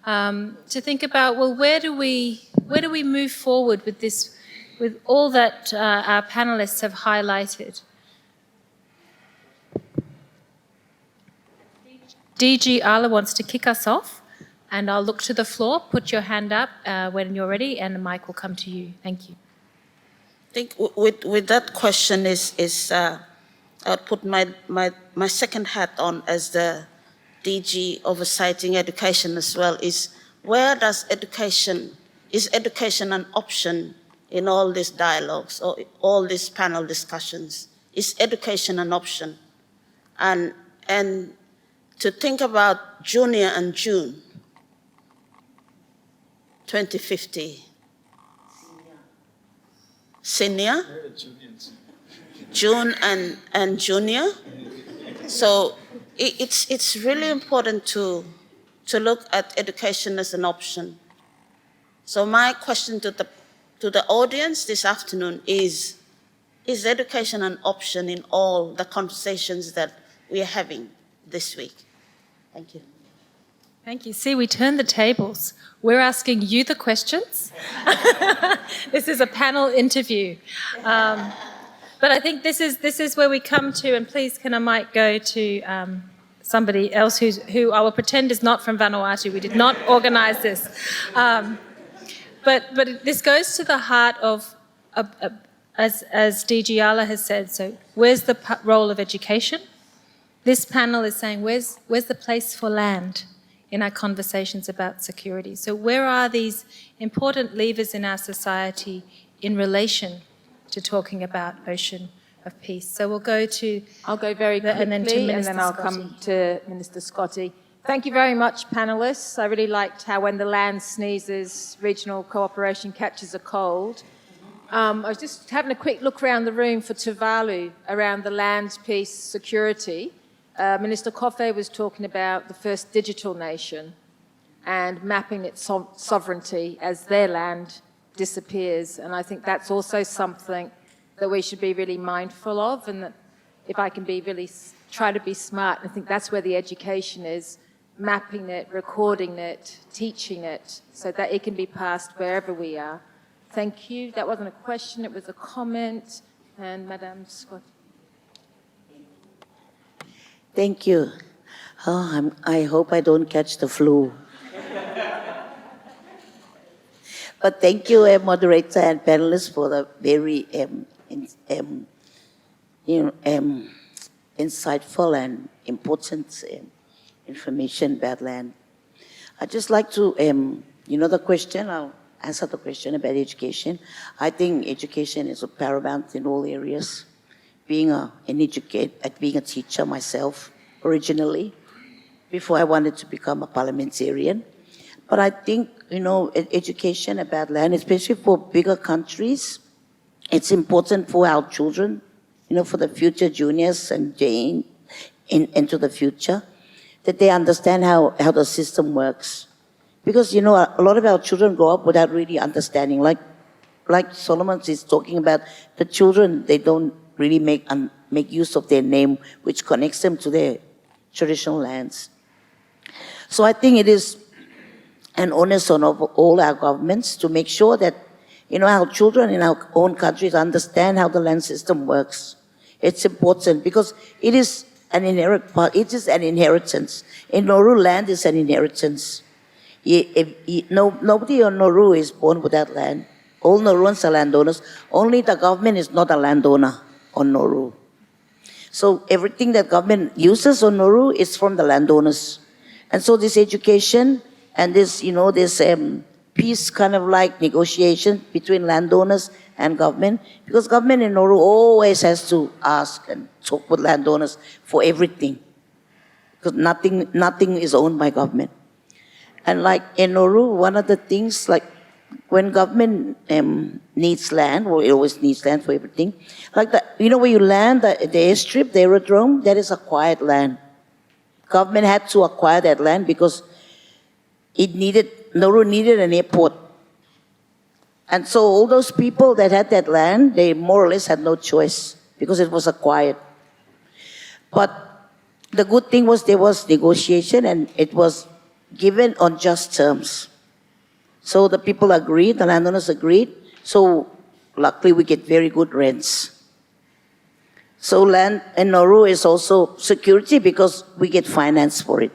to think about, well, where do we where do we move forward with this, with all that our panelists have highlighted? DG Ala wants to kick us off, and I'll look to the floor. Put your hand up when you're ready, and the mic will come to you. Thank you. I think with that question I'll put my second hat on as the DG oversighting education as well, is where does is education an option in all these dialogues or all these panel discussions? Is education an option? And to think about junior and June 2050. Senior? June and junior. So it's really important to look at education as an option. So my question to the audience this afternoon is education an option in all the conversations that we are having this week? Thank you. Thank you. See, we turned the tables. We're asking you the questions. This is a panel interview. But I think this is where we come to, and please can I might go to somebody else who I will pretend is not from Vanuatu. We did not organise this. But this goes to the heart of, as DG Ala has said, so where's the role of education? This panel is saying, where's the place for land in our conversations about security? So where are these important levers in our society in relation to talking about ocean of peace? So we'll go to... I'll go very quickly and then I'll come to Minister Scotty. Thank you very much, panellists. I really liked how when the land sneezes, regional cooperation catches a cold. I was just having a quick look around the room for Tuvalu around the land, peace, security. Minister Kofe was talking about the first digital nation and mapping its sovereignty as their land disappears. And I think that's also something that we should be really mindful of, and that if I can be really, try to be smart, I think that's where the education is, mapping it, recording it, teaching it, so that it can be passed wherever we are. Thank you. That wasn't a question, it was a comment. And Madame Scott. Thank you. Oh, I hope I don't catch the flu. But thank you, moderator and panelists, for the very insightful and important information about land. I'd just like to, the question, I'll answer the question about education. I think education is paramount in all areas. Being a teacher myself originally, before I wanted to become a parliamentarian. But I think, education about land, especially for bigger countries, it's important for our children, for the future juniors and Jane into the future, that they understand how the system works. Because, a lot of our children grow up without really understanding. Like Solomon is talking about, the children, they don't really make use of their name, which connects them to their traditional lands. So I think it is an onus on all our governments to make sure that, our children in our own countries understand how the land system works. It's important because it is an inherent part, it is an inheritance. In Nauru, land is an inheritance. Nobody on Nauru is born without land. All Nauruans are landowners. Only the government is not a landowner on Nauru. So everything that government uses on Nauru is from the landowners. And so this education and this, this peace kind of like negotiation between landowners and government, because government in Nauru always has to ask and talk with landowners for everything, because nothing is owned by government. And like in Nauru, one of the things, like when government needs land, or it always needs land for everything, like where you land, the airstrip, the aerodrome, that is acquired land. Government had to acquire that land because Nauru needed an airport. And so all those people that had that land, they more or less had no choice because it was acquired. But the good thing was there was negotiation and it was given on just terms. So the people agreed, the landowners agreed. So luckily we get very good rents. So land in Nauru is also security because we get finance for it.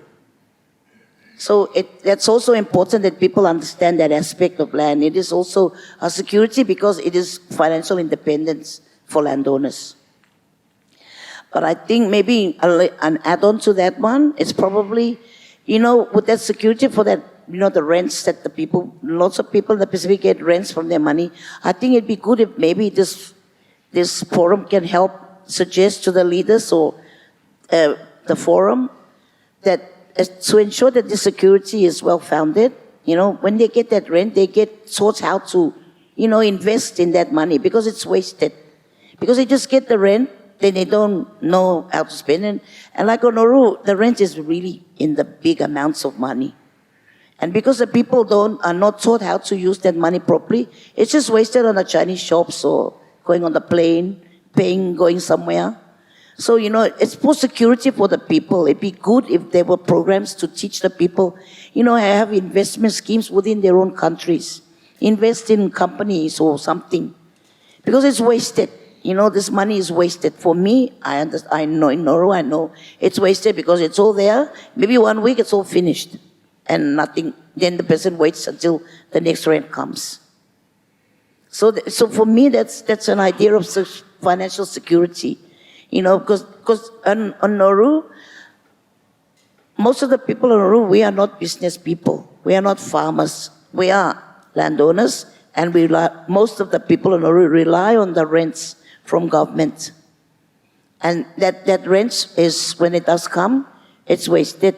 So that's also important that people understand that aspect of land. It is also a security because it is financial independence for landowners. But I think maybe an add-on to that one is probably, with that security for that, the rents that the people, lots of people in the Pacific get rents from their money. I think it'd be good if maybe this forum can help suggest to the leaders or the forum that to ensure that the security is well-founded, when they get that rent, they get taught how to, invest in that money because it's wasted. Because they just get the rent, then they don't know how to spend it. And like on Nauru, the rent is really in the big amounts of money. And because the people are not taught how to use that money properly, it's just wasted on the Chinese shops or going on the plane, paying, going somewhere. So, it's for security for the people. It'd be good if there were programs to teach the people, have investment schemes within their own countries. Invest in companies or something. Because it's wasted. This money is wasted. For me, I know in Nauru, I know it's wasted because it's all there. Maybe 1 week it's all finished and nothing. Then the person waits until the next rent comes. So for me, that's an idea of financial security. Because on Nauru, most of the people on Nauru, we are not business people. We are not farmers. We are landowners, and most of the people on Nauru rely on the rents from government. And that rent is, when it does come, it's wasted.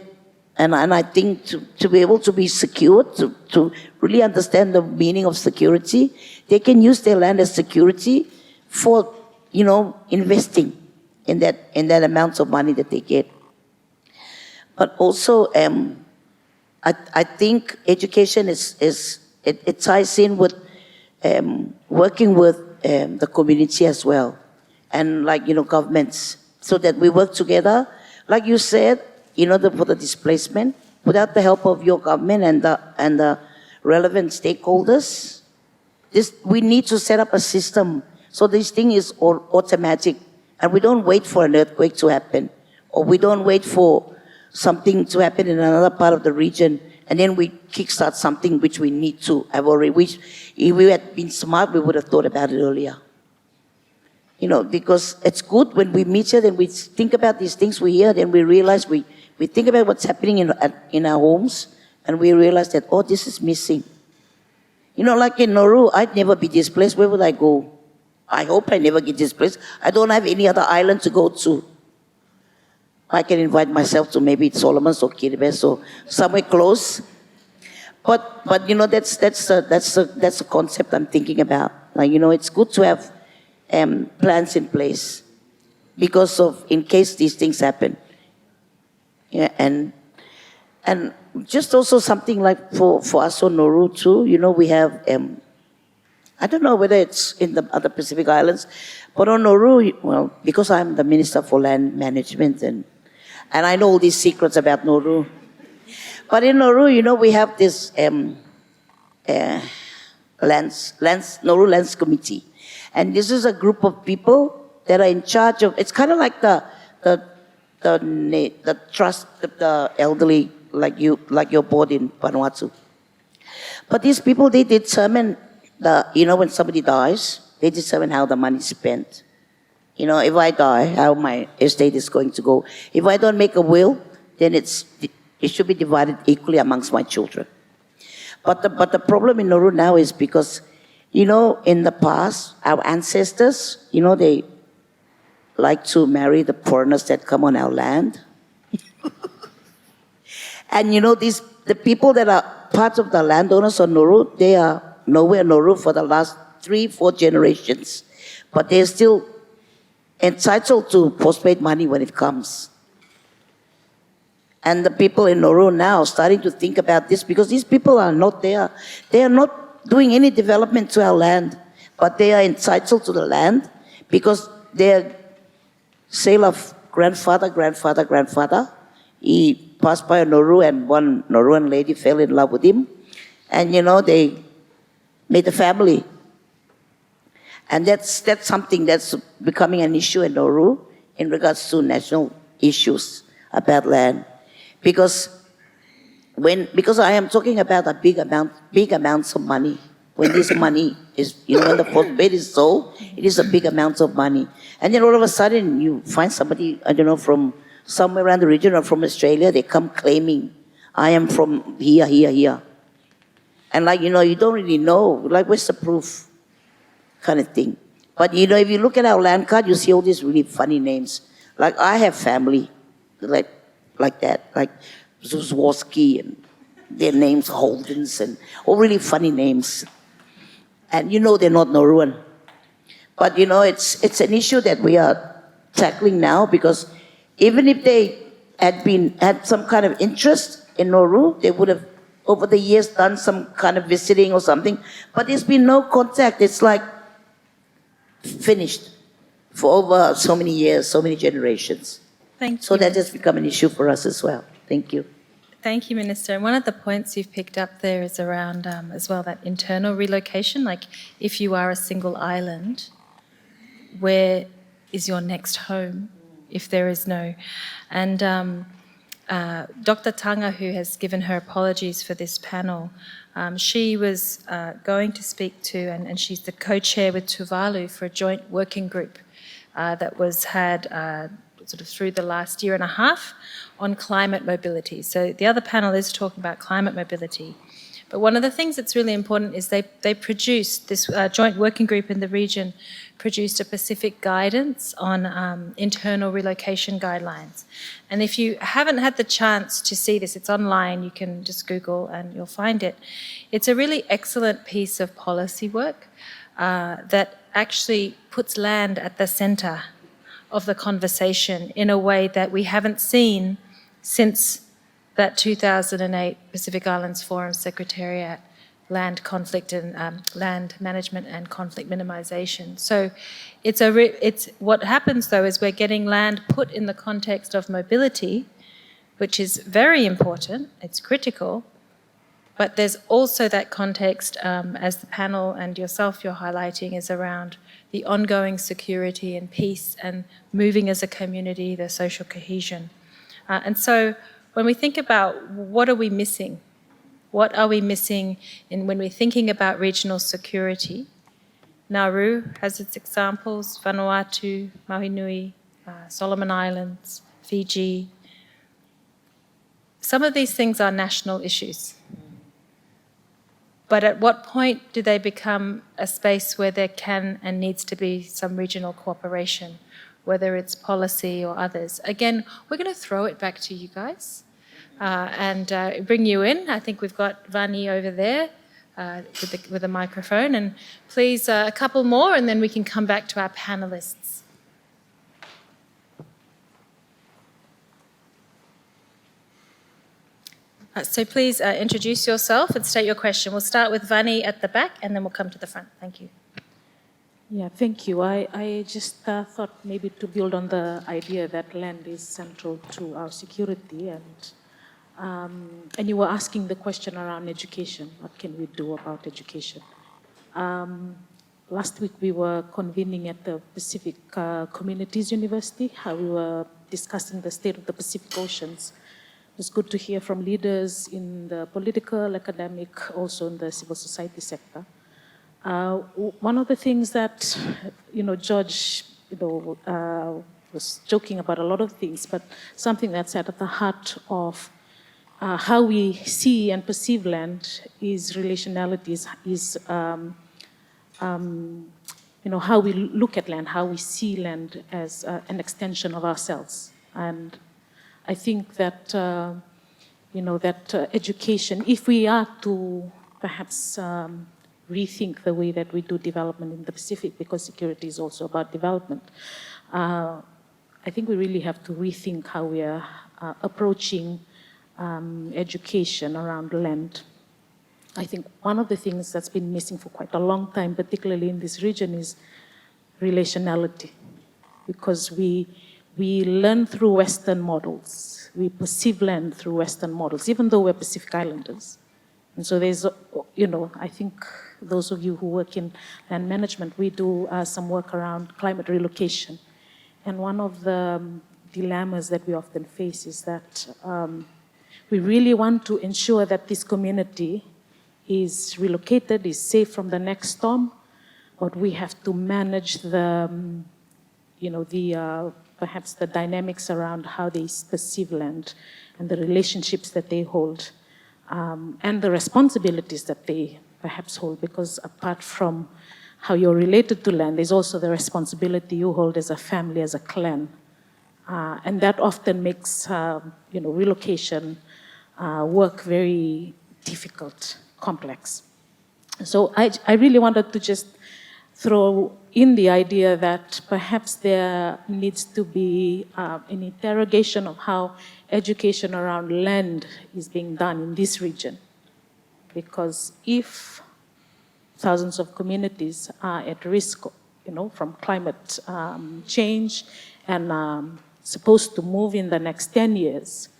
And I think to be able to be secure, to really understand the meaning of security, they can use their land as security for, investing in that amount of money that they get. But also, I think education it ties in with working with the community as well, and governments, so that we work together. Like you said, for the displacement, without the help of your government and the relevant stakeholders, we need to set up a system so this thing is automatic. And we don't wait for an earthquake to happen, or we don't wait for something to happen in another part of the region, and then we kickstart something which we need to have already. Which, if we had been smart, we would have thought about it earlier. Because it's good when we meet here, then we think about these things we hear, then we realize we think about what's happening in our homes, and we realize that, this is missing. Like in Nauru, I'd never be displaced. Where would I go? I hope I never get displaced. I don't have any other island to go to. I can invite myself to maybe Solomon's or Kiribati or somewhere close. But that's the concept I'm thinking about. It's good to have plans in place because of, in case these things happen. Yeah, and just also something like for us on Nauru too, we have, I don't know whether it's in the other Pacific Islands, but on Nauru, well, because I'm the Minister for Land Management and I know all these secrets about Nauru. But in Nauru, we have this Nauru Lands Committee. And this is a group of people that are in charge of, it's kind of like the trust of the elderly, like your board in Vanuatu. But these people, they determine when somebody dies, they determine how the money is spent. If I die, how my estate is going to go. If I don't make a will, then it should be divided equally amongst my children. But the problem in Nauru now is because, in the past, our ancestors, they like to marry the foreigners that come on our land. And the people that are part of the landowners on Nauru, they are nowhere in Nauru for the last 3-4 generations. But they're still entitled to postpaid money when it comes. And the people in Nauru now are starting to think about this because these people are not there. They are not doing any development to our land, but they are entitled to the land because their sale of grandfather, he passed by Nauru and one Nauruan lady fell in love with him. And, they made a family. And that's something that's becoming an issue in Nauru in regards to national issues about land. Because I am talking about a big amounts of money. When this money is, when the first bed is sold, it is a big amount of money. And then all of a sudden you find somebody, I don't know, from somewhere around the region or from Australia, they come claiming, I am from here, here, here. And you don't really know, where's the proof? Kind of thing. But if you look at our land card, you see all these really funny names. Like I have family, like that, like Zuzworski and their names Holdens and all really funny names. And they're not Nauruan. But it's an issue that we are tackling now, because even if they had some kind of interest in Nauru, they would have over the years done some kind of visiting or something. But there's been no contact. It's like finished for over so many years, so many generations. Thank you. So that has become an issue for us as well. Thank you. Thank you, Minister. And one of the points you've picked up there is around as well that internal relocation. Like if you are a single island, where is your next home if there is no? And Dr. Tanga, who has given her apologies for this panel, she was going to speak to, and she's the co-chair with Tuvalu for a joint working group that was had sort of through the last year and a half on climate mobility. So the other panel is talking about climate mobility. But one of the things that's really important is they produced, this joint working group in the region produced a Pacific guidance on internal relocation guidelines. And if you haven't had the chance to see this, it's online, you can just Google and you'll find it. It's a really excellent piece of policy work that actually puts land at the centre of the conversation in a way that we haven't seen since that 2008 Pacific Islands Forum Secretariat, land conflict and land management and conflict minimisation. So it's what happens though is we're getting land put in the context of mobility, which is very important, it's critical, but there's also that context, as the panel and yourself you're highlighting, is around the ongoing security and peace and moving as a community, the social cohesion. And so when we think about what are we missing, what are we missing when we're thinking about regional security? Nauru has its examples, Vanuatu, Maui Nui, Solomon Islands, Fiji. Some of these things are national issues. But at what point do they become a space where there can and needs to be some regional cooperation, whether it's policy or others? Again, we're going to throw it back to you guys and bring you in. I think we've got Vani over there with the microphone. And please, a couple more, and then we can come back to our panelists. So please introduce yourself and state your question. We'll start with Vani at the back, and then we'll come to the front. Thank you. Yeah, thank you. I just thought maybe to build on the idea that land is central to our security, and you were asking the question around education. What can we do about education? Last week we were convening at the Pacific Communities University, how we were discussing the state of the Pacific Oceans. It was good to hear from leaders in the political, academic, also in the civil society sector. One of the things that, George, was joking about a lot of things, but something that's at the heart of how we see and perceive land is relationalities, is how we look at land, how we see land as an extension of ourselves. And I think that, that education, if we are to perhaps rethink the way that we do development in the Pacific, because security is also about development, I think we really have to rethink how we are approaching education around land. I think one of the things that's been missing for quite a long time, particularly in this region, is relationality, because we learn through Western models. We perceive land through Western models, even though we're Pacific Islanders. And so there's, I think those of you who work in land management, we do some work around climate relocation. And one of the dilemmas that we often face is that we really want to ensure that this community is relocated, is safe from the next storm, but we have to manage the, perhaps the dynamics around how they perceive land and the relationships that they hold, and the responsibilities that they perhaps hold, because apart from how you're related to land, there's also the responsibility you hold as a family, as a clan. And that often makes, relocation work very difficult, complex. So I really wanted to just throw in the idea that perhaps there needs to be an interrogation of how education around land is being done in this region. Because if thousands of communities are at risk, from climate change and supposed to move in the next 10 years,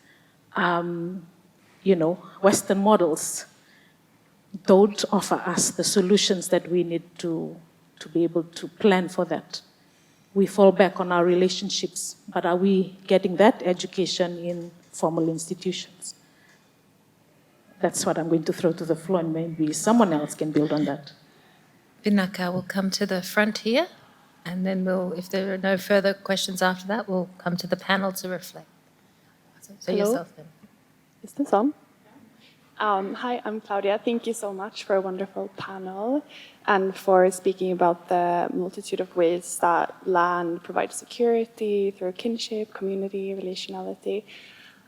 Western models don't offer us the solutions that we need to be able to plan for that. We fall back on our relationships, but are we getting that education in formal institutions? That's what I'm going to throw to the floor, and maybe someone else can build on that. Vinaka will come to the front here, and then if there are no further questions after that, we'll come to the panel to reflect. So Hello? yourself then. Is this on? Hi, I'm Claudia. Thank you so much for a wonderful panel and for speaking about the multitude of ways that land provides security through kinship, community, relationality.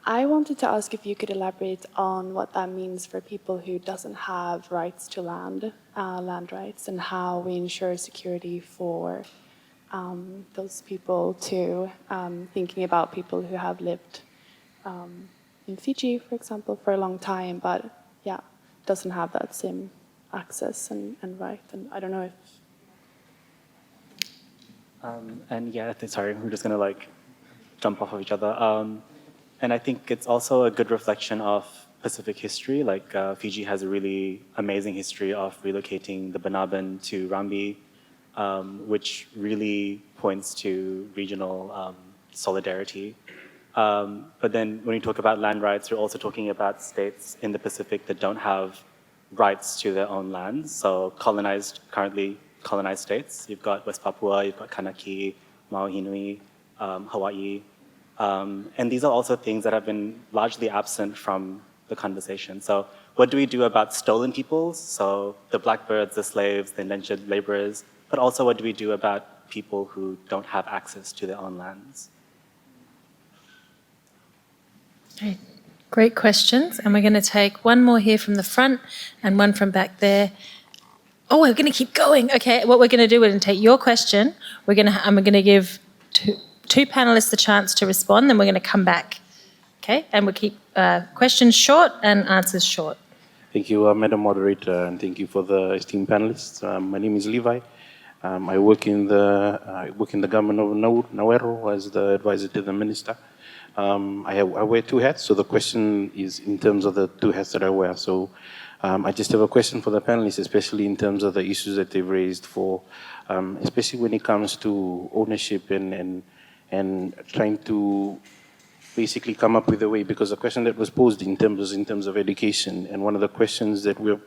I wanted to ask if you could elaborate on what that means for people who doesn't have rights to land, land rights, and how we ensure security for those people too, thinking about people who have lived in Fiji, for example, for a long time, but doesn't have that same access and right. And I don't know if... sorry, we're just gonna jump off of each other. And I think it's also a good reflection of Pacific history. Fiji has a really amazing history of relocating the Banaban to Rambi, which really points to regional solidarity. But then when you talk about land rights, you're also talking about states in the Pacific that don't have rights to their own lands. So currently colonized states. You've got West Papua, you've got Kanaki, Maui, Hawaii. And these are also things that have been largely absent from the conversation. So what do we do about stolen peoples? So the blackbirds, the slaves, the indentured laborers, but also what do we do about people who don't have access to their own lands? Great questions. And we're going to take one more here from the front and one from back there. Oh, we're going to keep going. Okay, what we're going to do, we're going to take your question. We're going to give two panelists the chance to respond, then we're going to come back. Okay, and we'll keep questions short and answers short. Thank you, Madam Moderator, and thank you for the esteemed panelists. My name is Levi. I work in the government of Nauru as the advisor to the minister. I wear two hats, so the question is in terms of the two hats that I wear. So I just have a question for the panelists, especially in terms of the issues that they've raised for, especially when it comes to ownership and trying to basically come up with a way, because the question that was posed in terms of education, and one of the questions that we're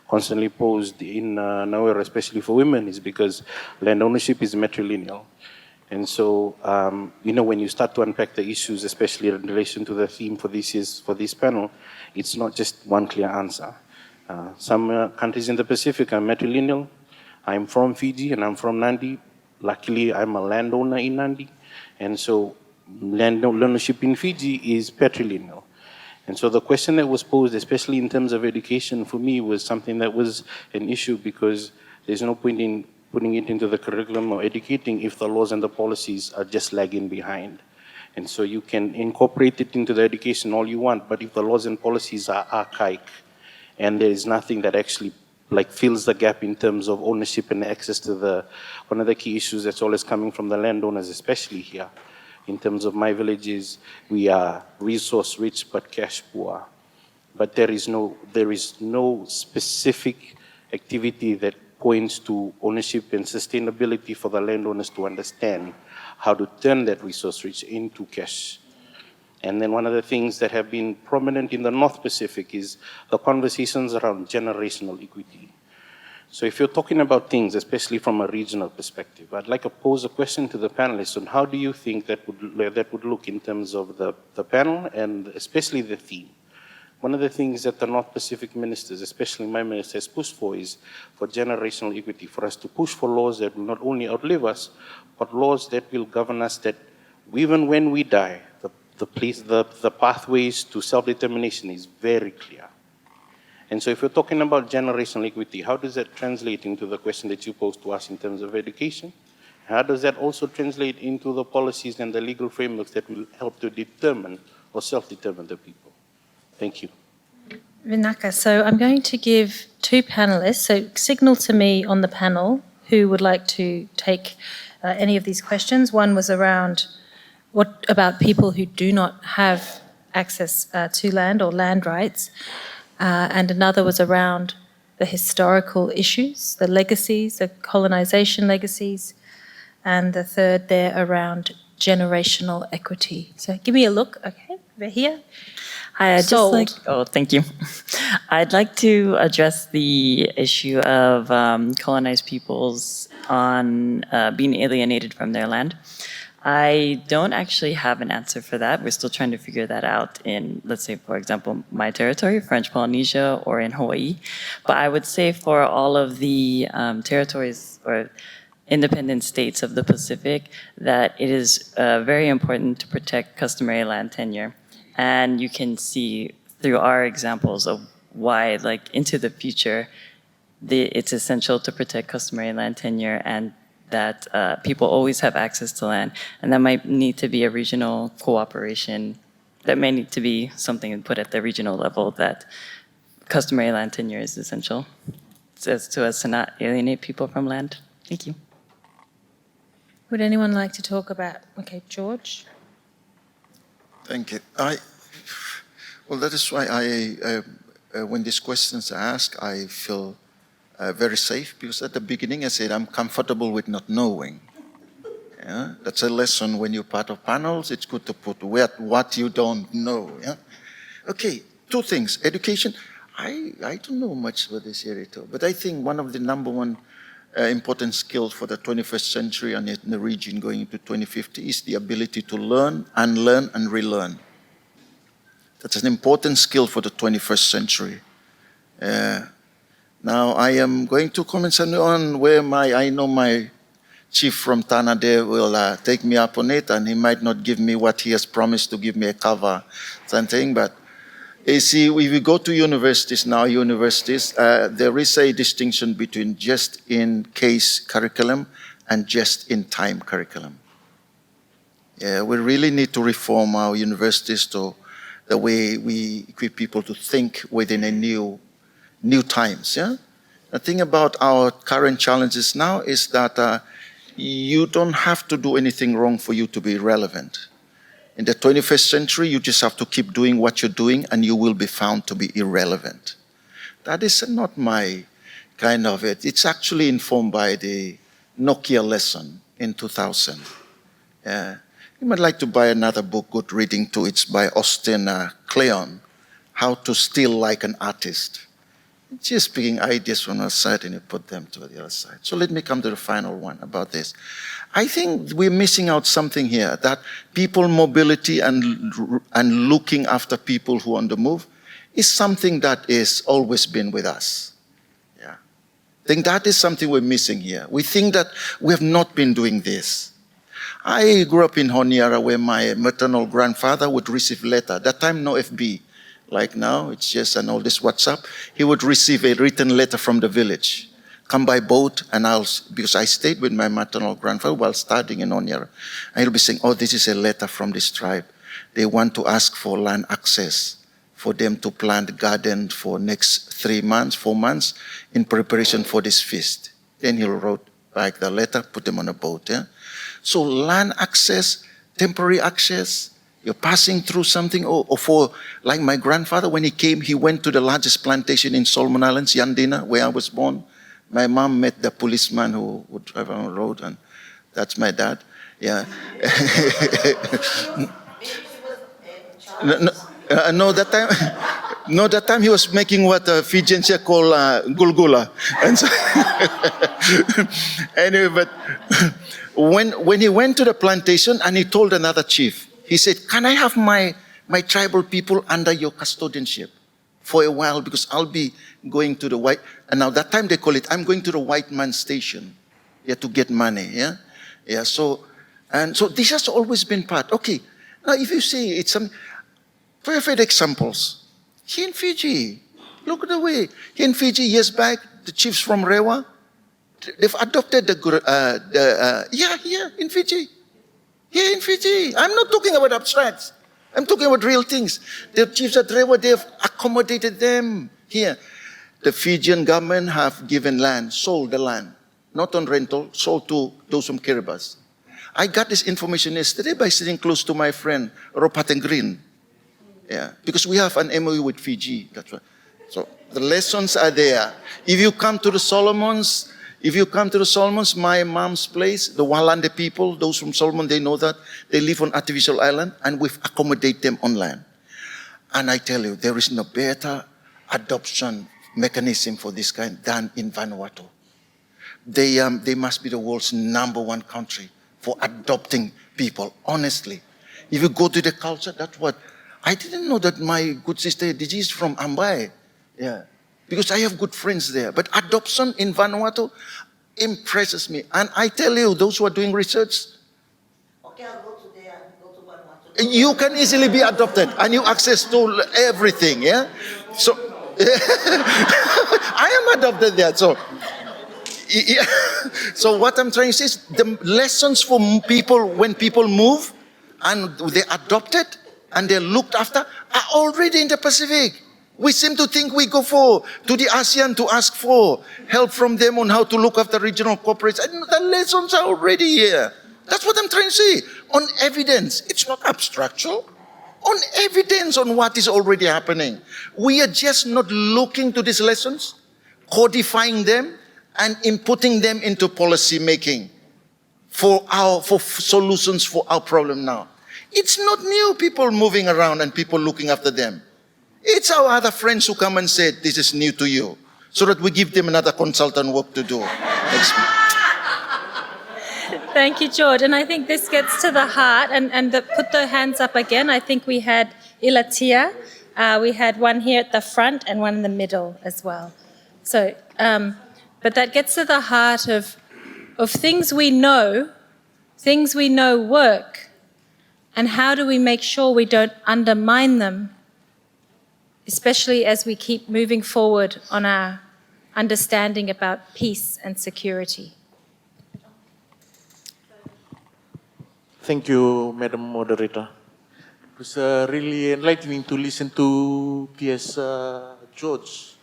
constantly posed in Nauru, especially for women, is because land ownership is matrilineal. And so, when you start to unpack the issues, especially in relation to the theme for this panel, it's not just one clear answer. Some countries in the Pacific are matrilineal. I'm from Fiji and I'm from Nadi. Luckily, I'm a landowner in Nadi. And so land ownership in Fiji is patrilineal. And so the question that was posed, especially in terms of education, for me was something that was an issue, because there's no point in putting it into the curriculum or educating if the laws and the policies are just lagging behind. And so you can incorporate it into the education all you want, but if the laws and policies are archaic and there is nothing that actually fills the gap in terms of ownership and access to one of the key issues that's always coming from the landowners, especially here, in terms of my villages, we are resource rich but cash poor. but there is no specific activity that points to ownership and sustainability for the landowners to understand how to turn that resource rich into cash. And then one of the things that have been prominent in the North Pacific is the conversations around generational equity. So if you're talking about things, especially from a regional perspective, I'd like to pose a question to the panelists on how do you think that would look in terms of the panel and especially the theme. One of the things that the North Pacific ministers, especially my minister, has pushed for is for generational equity, for us to push for laws that will not only outlive us, but laws that will govern us, that even when we die, the pathways to self-determination is very clear. And so if you're talking about generational equity, how does that translate into the question that you posed to us in terms of education? How does that also translate into the policies and the legal frameworks that will help to determine or self-determine the people? Thank you. Vinaka, so I'm going to give two panelists, so signal to me on the panel who would like to take any of these questions. One was around what about people who do not have access to land or land rights, and another was around the historical issues, the legacies, the colonization legacies, and the third there around generational equity. So give me a look, okay, over here. Hi, thank you. I'd like to address the issue of colonized peoples on being alienated from their land. I don't actually have an answer for that. We're still trying to figure that out in, let's say, for example, my territory, French Polynesia, or in Hawaii. But I would say for all of the territories or independent states of the Pacific, that it is very important to protect customary land tenure. And you can see through our examples of why, like, into the future, it's essential to protect customary land tenure and that people always have access to land. And that might need to be a regional cooperation. That may need to be something put at the regional level, that customary land tenure is essential as to not alienate people from land. Thank you. Would anyone like to talk about, okay, George? Thank you. Well, that is why when these questions are asked, I feel very safe, because at the beginning I said I'm comfortable with not knowing. Yeah? That's a lesson when you're part of panels. It's good to put what you don't know. Yeah? Okay, two things. Education. I don't know much about this area too, but I think one of the number one important skills for the 21st century and in the region going into 2050 is the ability to learn, unlearn, and relearn. That's an important skill for the 21st century. Now, I am going to comment on where I know my chief from Tana there will take me up on it, and he might not give me what he has promised to give me a cover, something, but you see, if we go to universities now, there is a distinction between just-in-case curriculum and just-in-time curriculum. Yeah, we really need to reform our universities to the way we equip people to think within a new times. Yeah? The thing about our current challenges now is that you don't have to do anything wrong for you to be relevant. In the 21st century, you just have to keep doing what you're doing and you will be found to be irrelevant. That is not my kind of it. It's actually informed by the Nokia lesson in 2000. You might like to buy another book, good reading too. It's by Austin Kleon, How to Steal Like an Artist. Just picking ideas from one side and you put them to the other side. So let me come to the final one about this. I think we're missing out something here, that people mobility and looking after people who are on the move is something that has always been with us. Yeah. I think that is something we're missing here. We think that we have not been doing this. I grew up in Honiara where my maternal grandfather would receive letter. That time no FB. Like now, it's just an oldest WhatsApp. He would receive a written letter from the village. Come by boat, and because I stayed with my maternal grandfather while studying in Honiara. And he'll be saying, oh, this is a letter from this tribe. They want to ask for land access for them to plant garden for next 4 months in preparation for this feast. Then he wrote back the letter, put them on a boat. Yeah? So land access, temporary access, you're passing through something, or for, like my grandfather, when he came, he went to the largest plantation in Solomon Islands, Yandina, where I was born. My mom met the policeman who would drive on the road, and that's my dad. Yeah. No, that time, no, that time he was making what Fijians here call gulgula. And so anyway, but when he went to the plantation and he told another chief, he said, "Can I have my tribal people under your custodianship for a while, because I'll be going to the white," and now that time they call it, "I'm going to the white man's station, yeah, to get money." Yeah. So this has always been part. Okay, now if you see it's some perfect examples. Here in Fiji, look at the way. Here in Fiji, years back, the chiefs from Rewa, they've adopted here in Fiji. Here in Fiji. I'm not talking about abstracts. I'm talking about real things. The chiefs at Rewa, they've accommodated them here. The Fijian government have given land, sold the land, not on rental, sold to those from Kiribati. I got this information yesterday by sitting close to my friend, Ropaten Green. Yeah, because we have an MOU with Fiji. That's right. So the lessons are there. If you come to the Solomons, my mom's place, the Walande people, those from Solomon, they know that. They live on artificial island, and we accommodate them on land. And I tell you, there is no better adoption mechanism for this kind than in Vanuatu. They must be the world's #1 country for adopting people, honestly. If you go to the culture, that's what. I didn't know that my good sister Digi is from Ambai. Yeah. Because I have good friends there. But adoption in Vanuatu impresses me. And I tell you, those who are doing research, Okay, I'll go to there, go to Vanuatu. you can easily be adopted and you access to everything. Yeah. So I am adopted there. So yeah. So what I'm trying to say is the lessons for people when people move and they're adopted and they're looked after are already in the Pacific. We seem to think we go to the ASEAN to ask for help from them on how to look after regional corporates. And the lessons are already here. That's what I'm trying to say. On evidence. It's not abstractual. On evidence on what is already happening. We are just not looking to these lessons, codifying them, and inputting them into policy making for solutions for our problem now. It's not new people moving around and people looking after them. It's our other friends who come and say, this is new to you, so that we give them another consultant work to do. Thank you, George. And I think this gets to the heart. Put the hands up again. I think we had Ilatia. We had one here at the front and one in the middle as well. So, but that gets to the heart of things we know work. And how do we make sure we don't undermine them, especially as we keep moving forward on our understanding about peace and security? Thank you, Madam Moderator. It was really enlightening to listen to P.S. George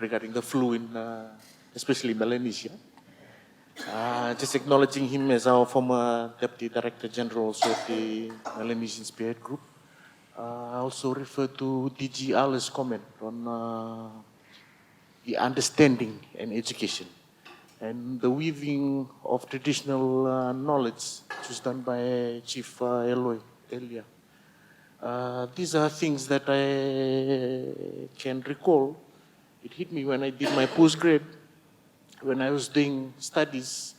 regarding the flu in especially Melanesia. Just acknowledging him as our former Deputy Director General also of the Melanesian Spearhead Group. I also refer to DG Alice's comment on the understanding and education and the weaving of traditional knowledge, which was done by Chief Eloy earlier. These are things that I can recall. It hit me when I did my postgrad, when I was doing studies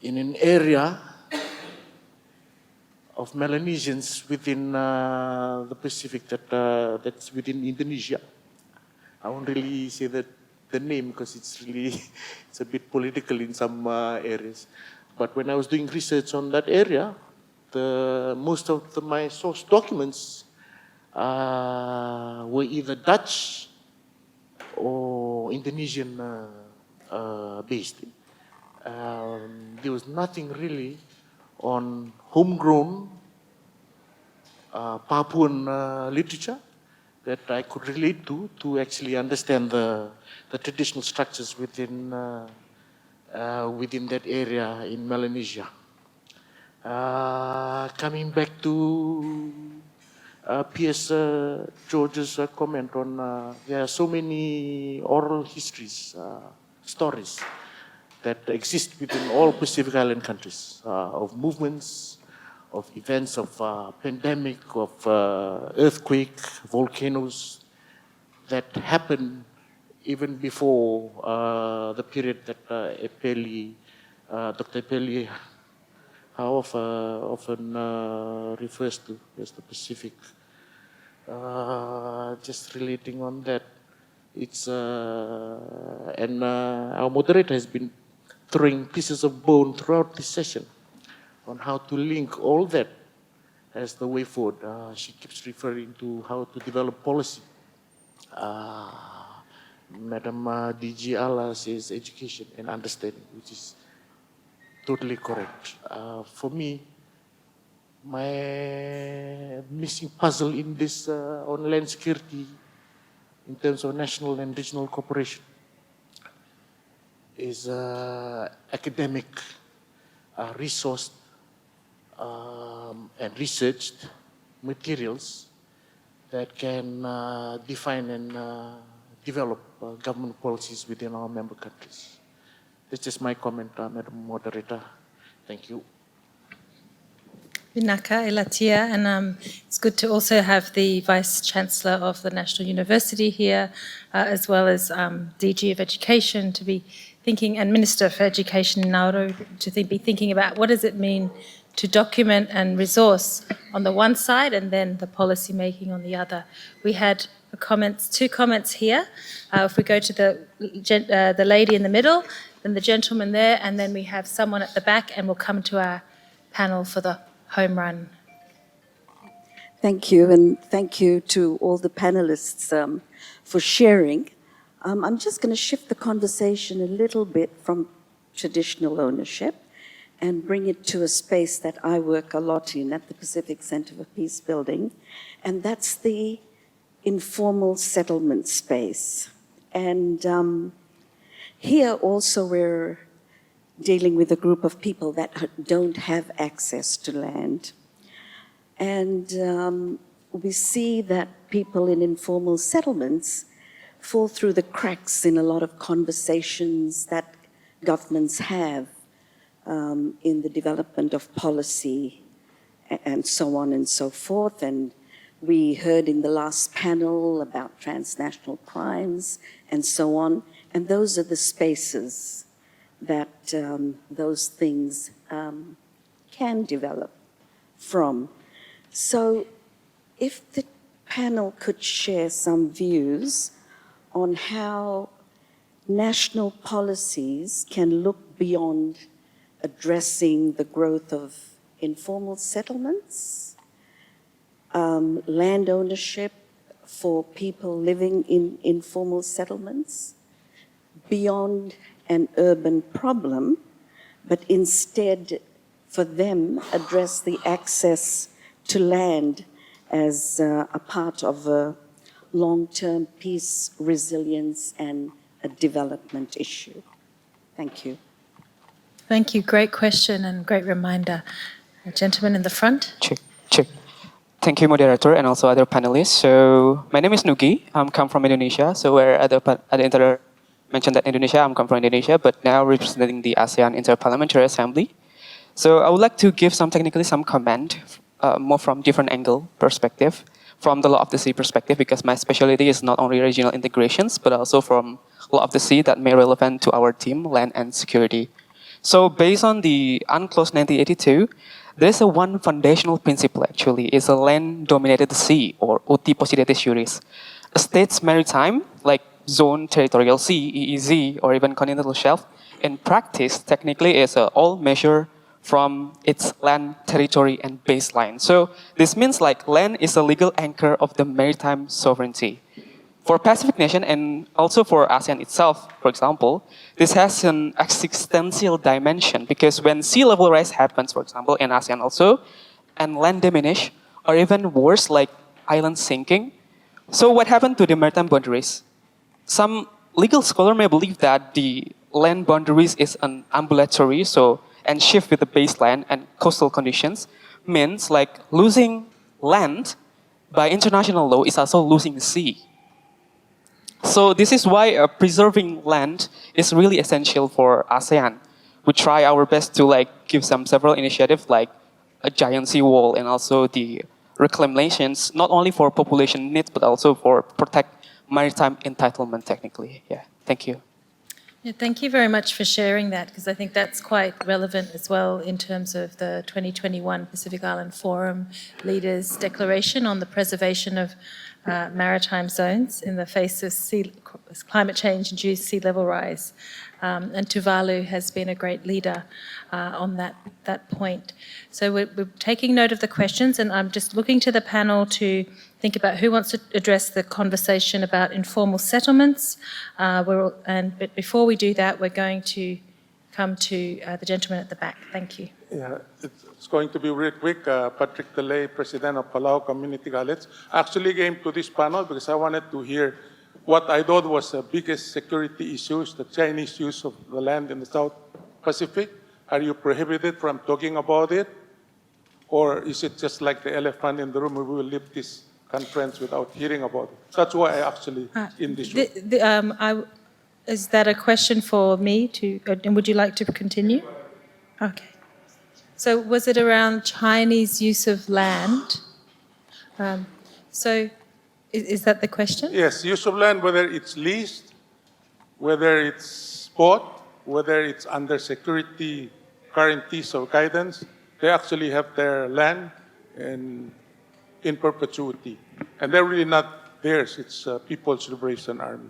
in an area of Melanesians within the Pacific that's within Indonesia. I won't really say the name because it's a bit political in some areas. But when I was doing research on that area, most of my source documents were either Dutch or Indonesian based. There was nothing really on homegrown Papuan literature that I could relate to actually understand the traditional structures within that area in Melanesia. Coming back to P.S. George's comment on there are so many oral histories, stories that exist within all Pacific Island countries of movements, of events, of pandemic, of earthquake, volcanoes that happened even before the period that Dr. Epeli often refers to as the Pacific. Just relating on that, it's and our moderator has been throwing pieces of bone throughout this session on how to link all that as the way forward. She keeps referring to how to develop policy. Madam DG Ala says education and understanding, which is totally correct. For me, my missing puzzle in this on land security in terms of national and regional cooperation is academic, resourced, and researched materials that can define and develop government policies within our member countries. That's just my comment, Madam Moderator. Thank you. Vinaka Elatia, and it's good to also have the Vice Chancellor of the National University here, as well as DG of Education to be thinking, and Minister for Education Nauru to be thinking about what does it mean to document and resource on the one side and then the policy making on the other. We had two comments here. If we go to the lady in the middle, then the gentleman there, and then we have someone at the back, and we'll come to our panel for the home run. Thank you, and thank you to all the panelists for sharing. I'm just going to shift the conversation a little bit from traditional ownership and bring it to a space that I work a lot in at the Pacific Center for Peace Building, and that's the informal settlement space. And here also we're dealing with a group of people that don't have access to land. And we see that people in informal settlements fall through the cracks in a lot of conversations that governments have in the development of policy and so on and so forth. And we heard in the last panel about transnational crimes and so on. And those are the spaces that those things can develop from. So if the panel could share some views on how national policies can look beyond addressing the growth of informal settlements, land ownership for people living in informal settlements, beyond an urban problem, but instead for them address the access to land as a part of a long-term peace, resilience, and a development issue. Thank you. Thank you. Great question and great reminder. A gentleman in the front. Check. Thank you, moderator, and also other panelists. So my name is Nugi. I'm come from Indonesia. So where other mentioned that Indonesia, I'm come from Indonesia, but now representing the ASEAN Interparliamentary Assembly. So I would like to give some comment, more from different angle perspective, from the law of the sea perspective, because my specialty is not only regional integrations, but also from law of the sea that may relevant to our team, land and security. So based on the UNCLOS 1982, there's a one foundational principle actually, is a land-dominated sea, or uti possidetis juris. A state's maritime, like zone, territorial sea, EEZ, or even continental shelf, in practice, technically is all measured from its land, territory, and baseline. So this means like land is a legal anchor of the maritime sovereignty. For Pacific nation and also for ASEAN itself, for example, this has an existential dimension because when sea level rise happens, for example, in ASEAN also, and land diminish, or even worse, like island sinking. So what happened to the maritime boundaries? Some legal scholar may believe that the land boundaries is an ambulatory, so and shift with the baseline and coastal conditions means like losing land by international law is also losing the sea. So this is why preserving land is really essential for ASEAN. We try our best to like give some several initiatives like a giant seawall and also the reclamations, not only for population needs, but also for protect maritime entitlement technically. Yeah, thank you. Yeah, thank you very much for sharing that, because I think that's quite relevant as well in terms of the 2021 Pacific Island Forum Leaders' Declaration on the preservation of maritime zones in the face of climate change-induced sea level rise. And Tuvalu has been a great leader on that point. So we're taking note of the questions, and I'm just looking to the panel to think about who wants to address the conversation about informal settlements. But before we do that, we're going to come to the gentleman at the back. Thank you. Yeah, it's going to be real quick. Patrick Delay, President of Palau Community College. I actually came to this panel because I wanted to hear what I thought was the biggest security issues, the Chinese use of the land in the South Pacific. Are you prohibited from talking about it? Or is it just like the elephant in the room, we will leave this conference without hearing about it? That's why I actually in this room. Is that a question for me and would you like to continue? Okay. So was it around Chinese use of land? Is that the question? Yes, use of land, whether it's leased, whether it's bought, whether it's under security guarantees or guidance, they actually have their land in perpetuity. And they're really not theirs, it's People's Liberation Army.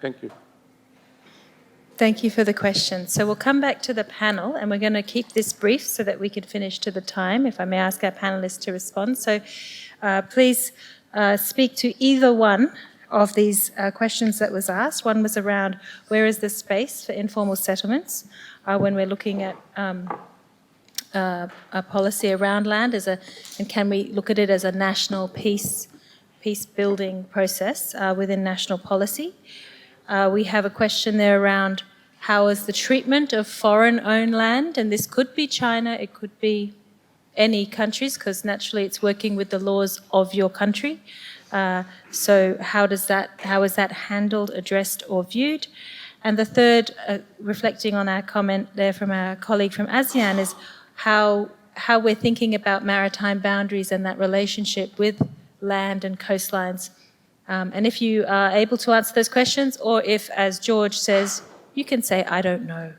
Thank you. Thank you for the question. So we'll come back to the panel, and we're going to keep this brief so that we can finish to the time, if I may ask our panelists to respond. So please speak to either one of these questions that was asked. One was around where is the space for informal settlements when we're looking at a policy around land, and can we look at it as a national peace building process within national policy. We have a question there around how is the treatment of foreign-owned land, and this could be China, it could be any countries, because naturally it's working with the laws of your country. So how is that handled, addressed, or viewed? And the third, reflecting on our comment there from our colleague from ASEAN, is how we're thinking about maritime boundaries and that relationship with land and coastlines. And if you are able to answer those questions, or if, as George says, you can say, I don't know.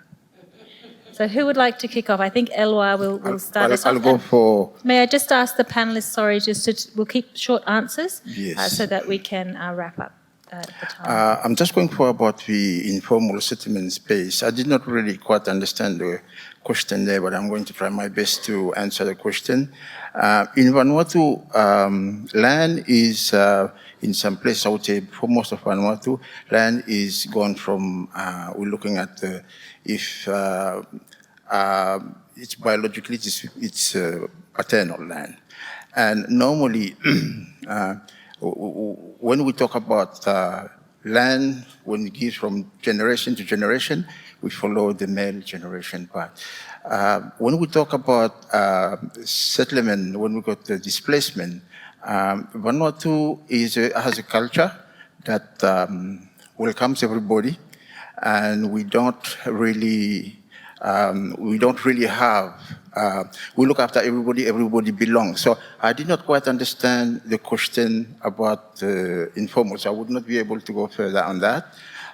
So who would like to kick off? I think Elwa will start us off. I'll go for... May I just ask the panelists, sorry, we'll keep short answers Yes. so that we can wrap up at the time. I'm just going for about the informal settlement space. I did not really quite understand the question there, but I'm going to try my best to answer the question. In Vanuatu, land is, in some places, I would say for most of Vanuatu, land is gone from, we're looking at if it's biologically, it's paternal land. And normally, when we talk about land, when we give from generation to generation, we follow the male generation part. When we talk about settlement, when we got the displacement, Vanuatu has a culture that welcomes everybody, and we don't really have, we look after everybody, everybody belongs. So I did not quite understand the question about informal, so I would not be able to go further on that.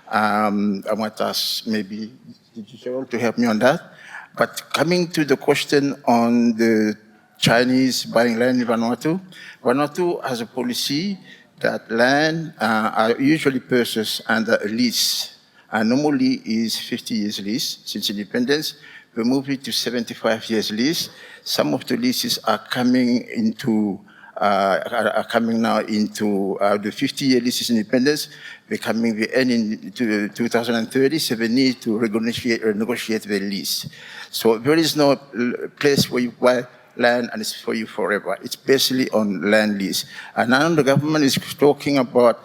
I might ask maybe Cheryl to help me on that. But coming to the question on the Chinese buying land in Vanuatu, Vanuatu has a policy that land are usually purchased under a lease. And normally is 50 years lease since independence. We moved it to 75 years lease. Some of the leases are coming into now into the 50-year leases independence, becoming the end in 2030, so they need to negotiate the lease. So there is no place where you buy land and it's for you forever. It's basically on land lease. And now the government is talking about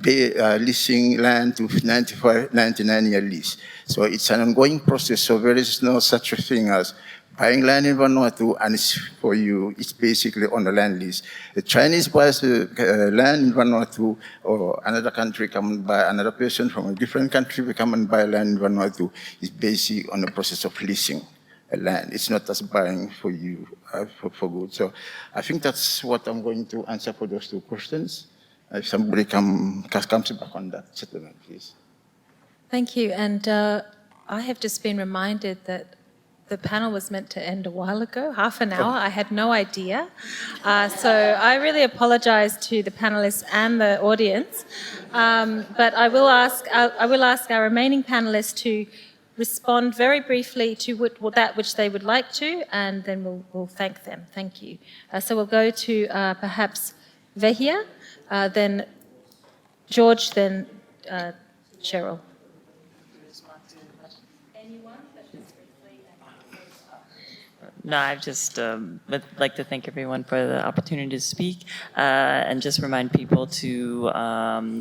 leasing land to 99-year lease. So it's an ongoing process, so there is no such a thing as buying land in Vanuatu and it's for you, it's basically on a land lease. The Chinese buys land in Vanuatu, or another country come and buy, another person from a different country will come and buy land in Vanuatu. It's basically on the process of leasing a land. It's not just buying for you, for good. So I think that's what I'm going to answer for those two questions. If somebody comes back on that settlement, please. Thank you. And I have just been reminded that the panel was meant to end a while ago, half an hour. I had no idea. So I really apologize to the panelists and the audience. But I will ask our remaining panelists to respond very briefly to that which they would like to, and then we'll thank them. Thank you. So we'll go to perhaps Vehia, then George, then Cheryl. No, I've just would like to thank everyone for the opportunity to speak and just remind people to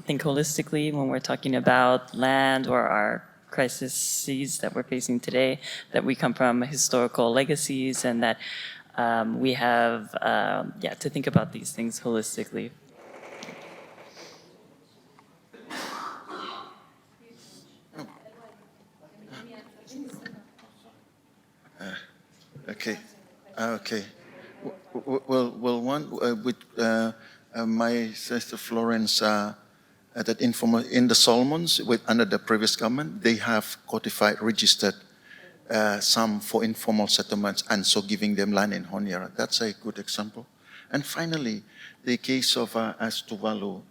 think holistically when we're talking about land or our crises that we're facing today, that we come from historical legacies and that we have to think about these things holistically. Okay. Okay. Well, one with my sister Florence, that in the Solomons, under the previous government, they have codified, registered some for informal settlements, and so giving them land in Honiara. That's a good example. And finally, the case of as Tuvalu,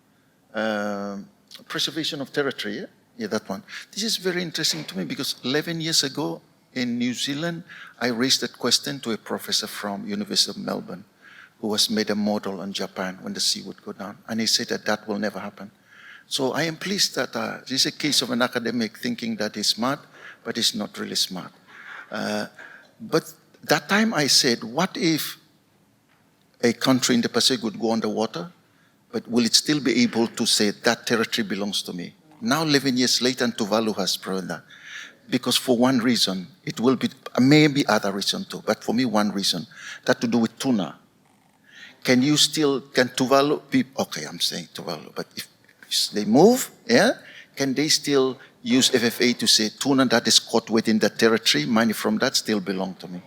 preservation of territory. Yeah, that one. This is very interesting to me because 11 years ago, in New Zealand, I raised that question to a professor from University of Melbourne who was made a model on Japan when the sea would go down. And he said that that will never happen. So I am pleased that this is a case of an academic thinking that is smart, but is not really smart. But that time I said, what if a country in the Pacific would go underwater, but will it still be able to say that territory belongs to me? Now 11 years later, and Tuvalu has proven that. Because for one reason, it will be, maybe other reason too, but for me one reason, that to do with tuna. Can Tuvalu be, okay, I'm saying Tuvalu, but if they move, yeah, can they still use FFA to say tuna that is caught within the territory, money from that still belong to me?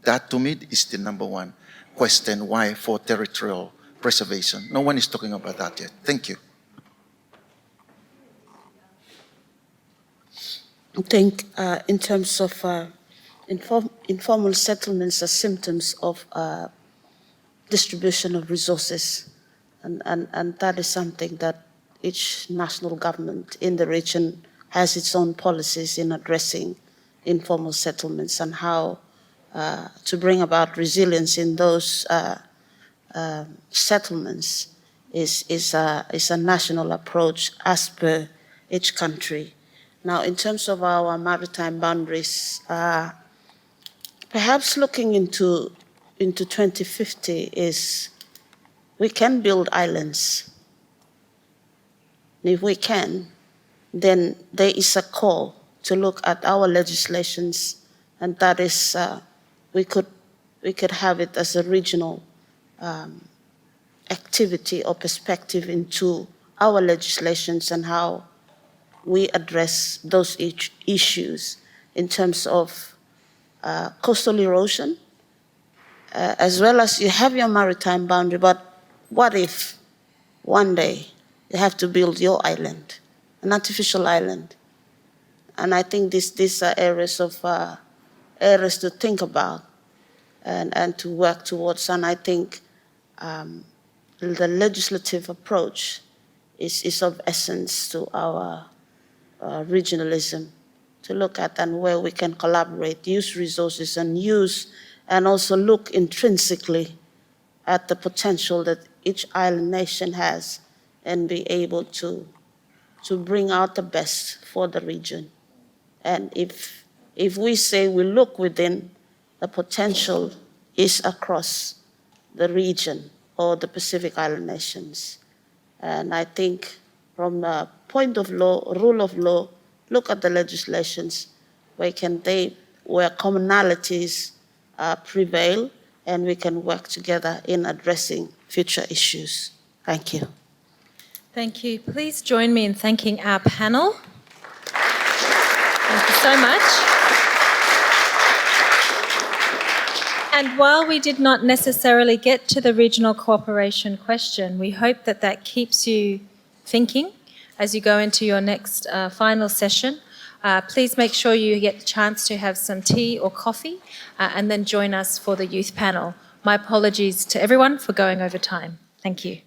That to me is the number one question, why for territorial preservation. No one is talking about that yet. Thank you. I think in terms of informal settlements are symptoms of distribution of resources. And that is something that each national government in the region has its own policies in addressing informal settlements and how to bring about resilience in those settlements is a national approach as per each country. Now, in terms of our maritime boundaries, perhaps looking into 2050 is we can build islands. And if we can, then there is a call to look at our legislations, and that is we could have it as a regional activity or perspective into our legislations and how we address those issues in terms of coastal erosion, as well as you have your maritime boundary, but what if one day you have to build your island, an artificial island? And I think these are areas to think about and to work towards. And I think the legislative approach is of essence to our regionalism, to look at and where we can collaborate, use resources and also look intrinsically at the potential that each island nation has and be able to bring out the best for the region. And if we say we look within, the potential is across the region or the Pacific Island nations. And I think from the point of law, rule of law, look at the legislations where commonalities prevail, and we can work together in addressing future issues. Thank you. Thank you. Please join me in thanking our panel. Thank you so much. And while we did not necessarily get to the regional cooperation question, we hope that that keeps you thinking as you go into your next final session. Please make sure you get the chance to have some tea or coffee and then join us for the youth panel. My apologies to everyone for going over time. Thank you.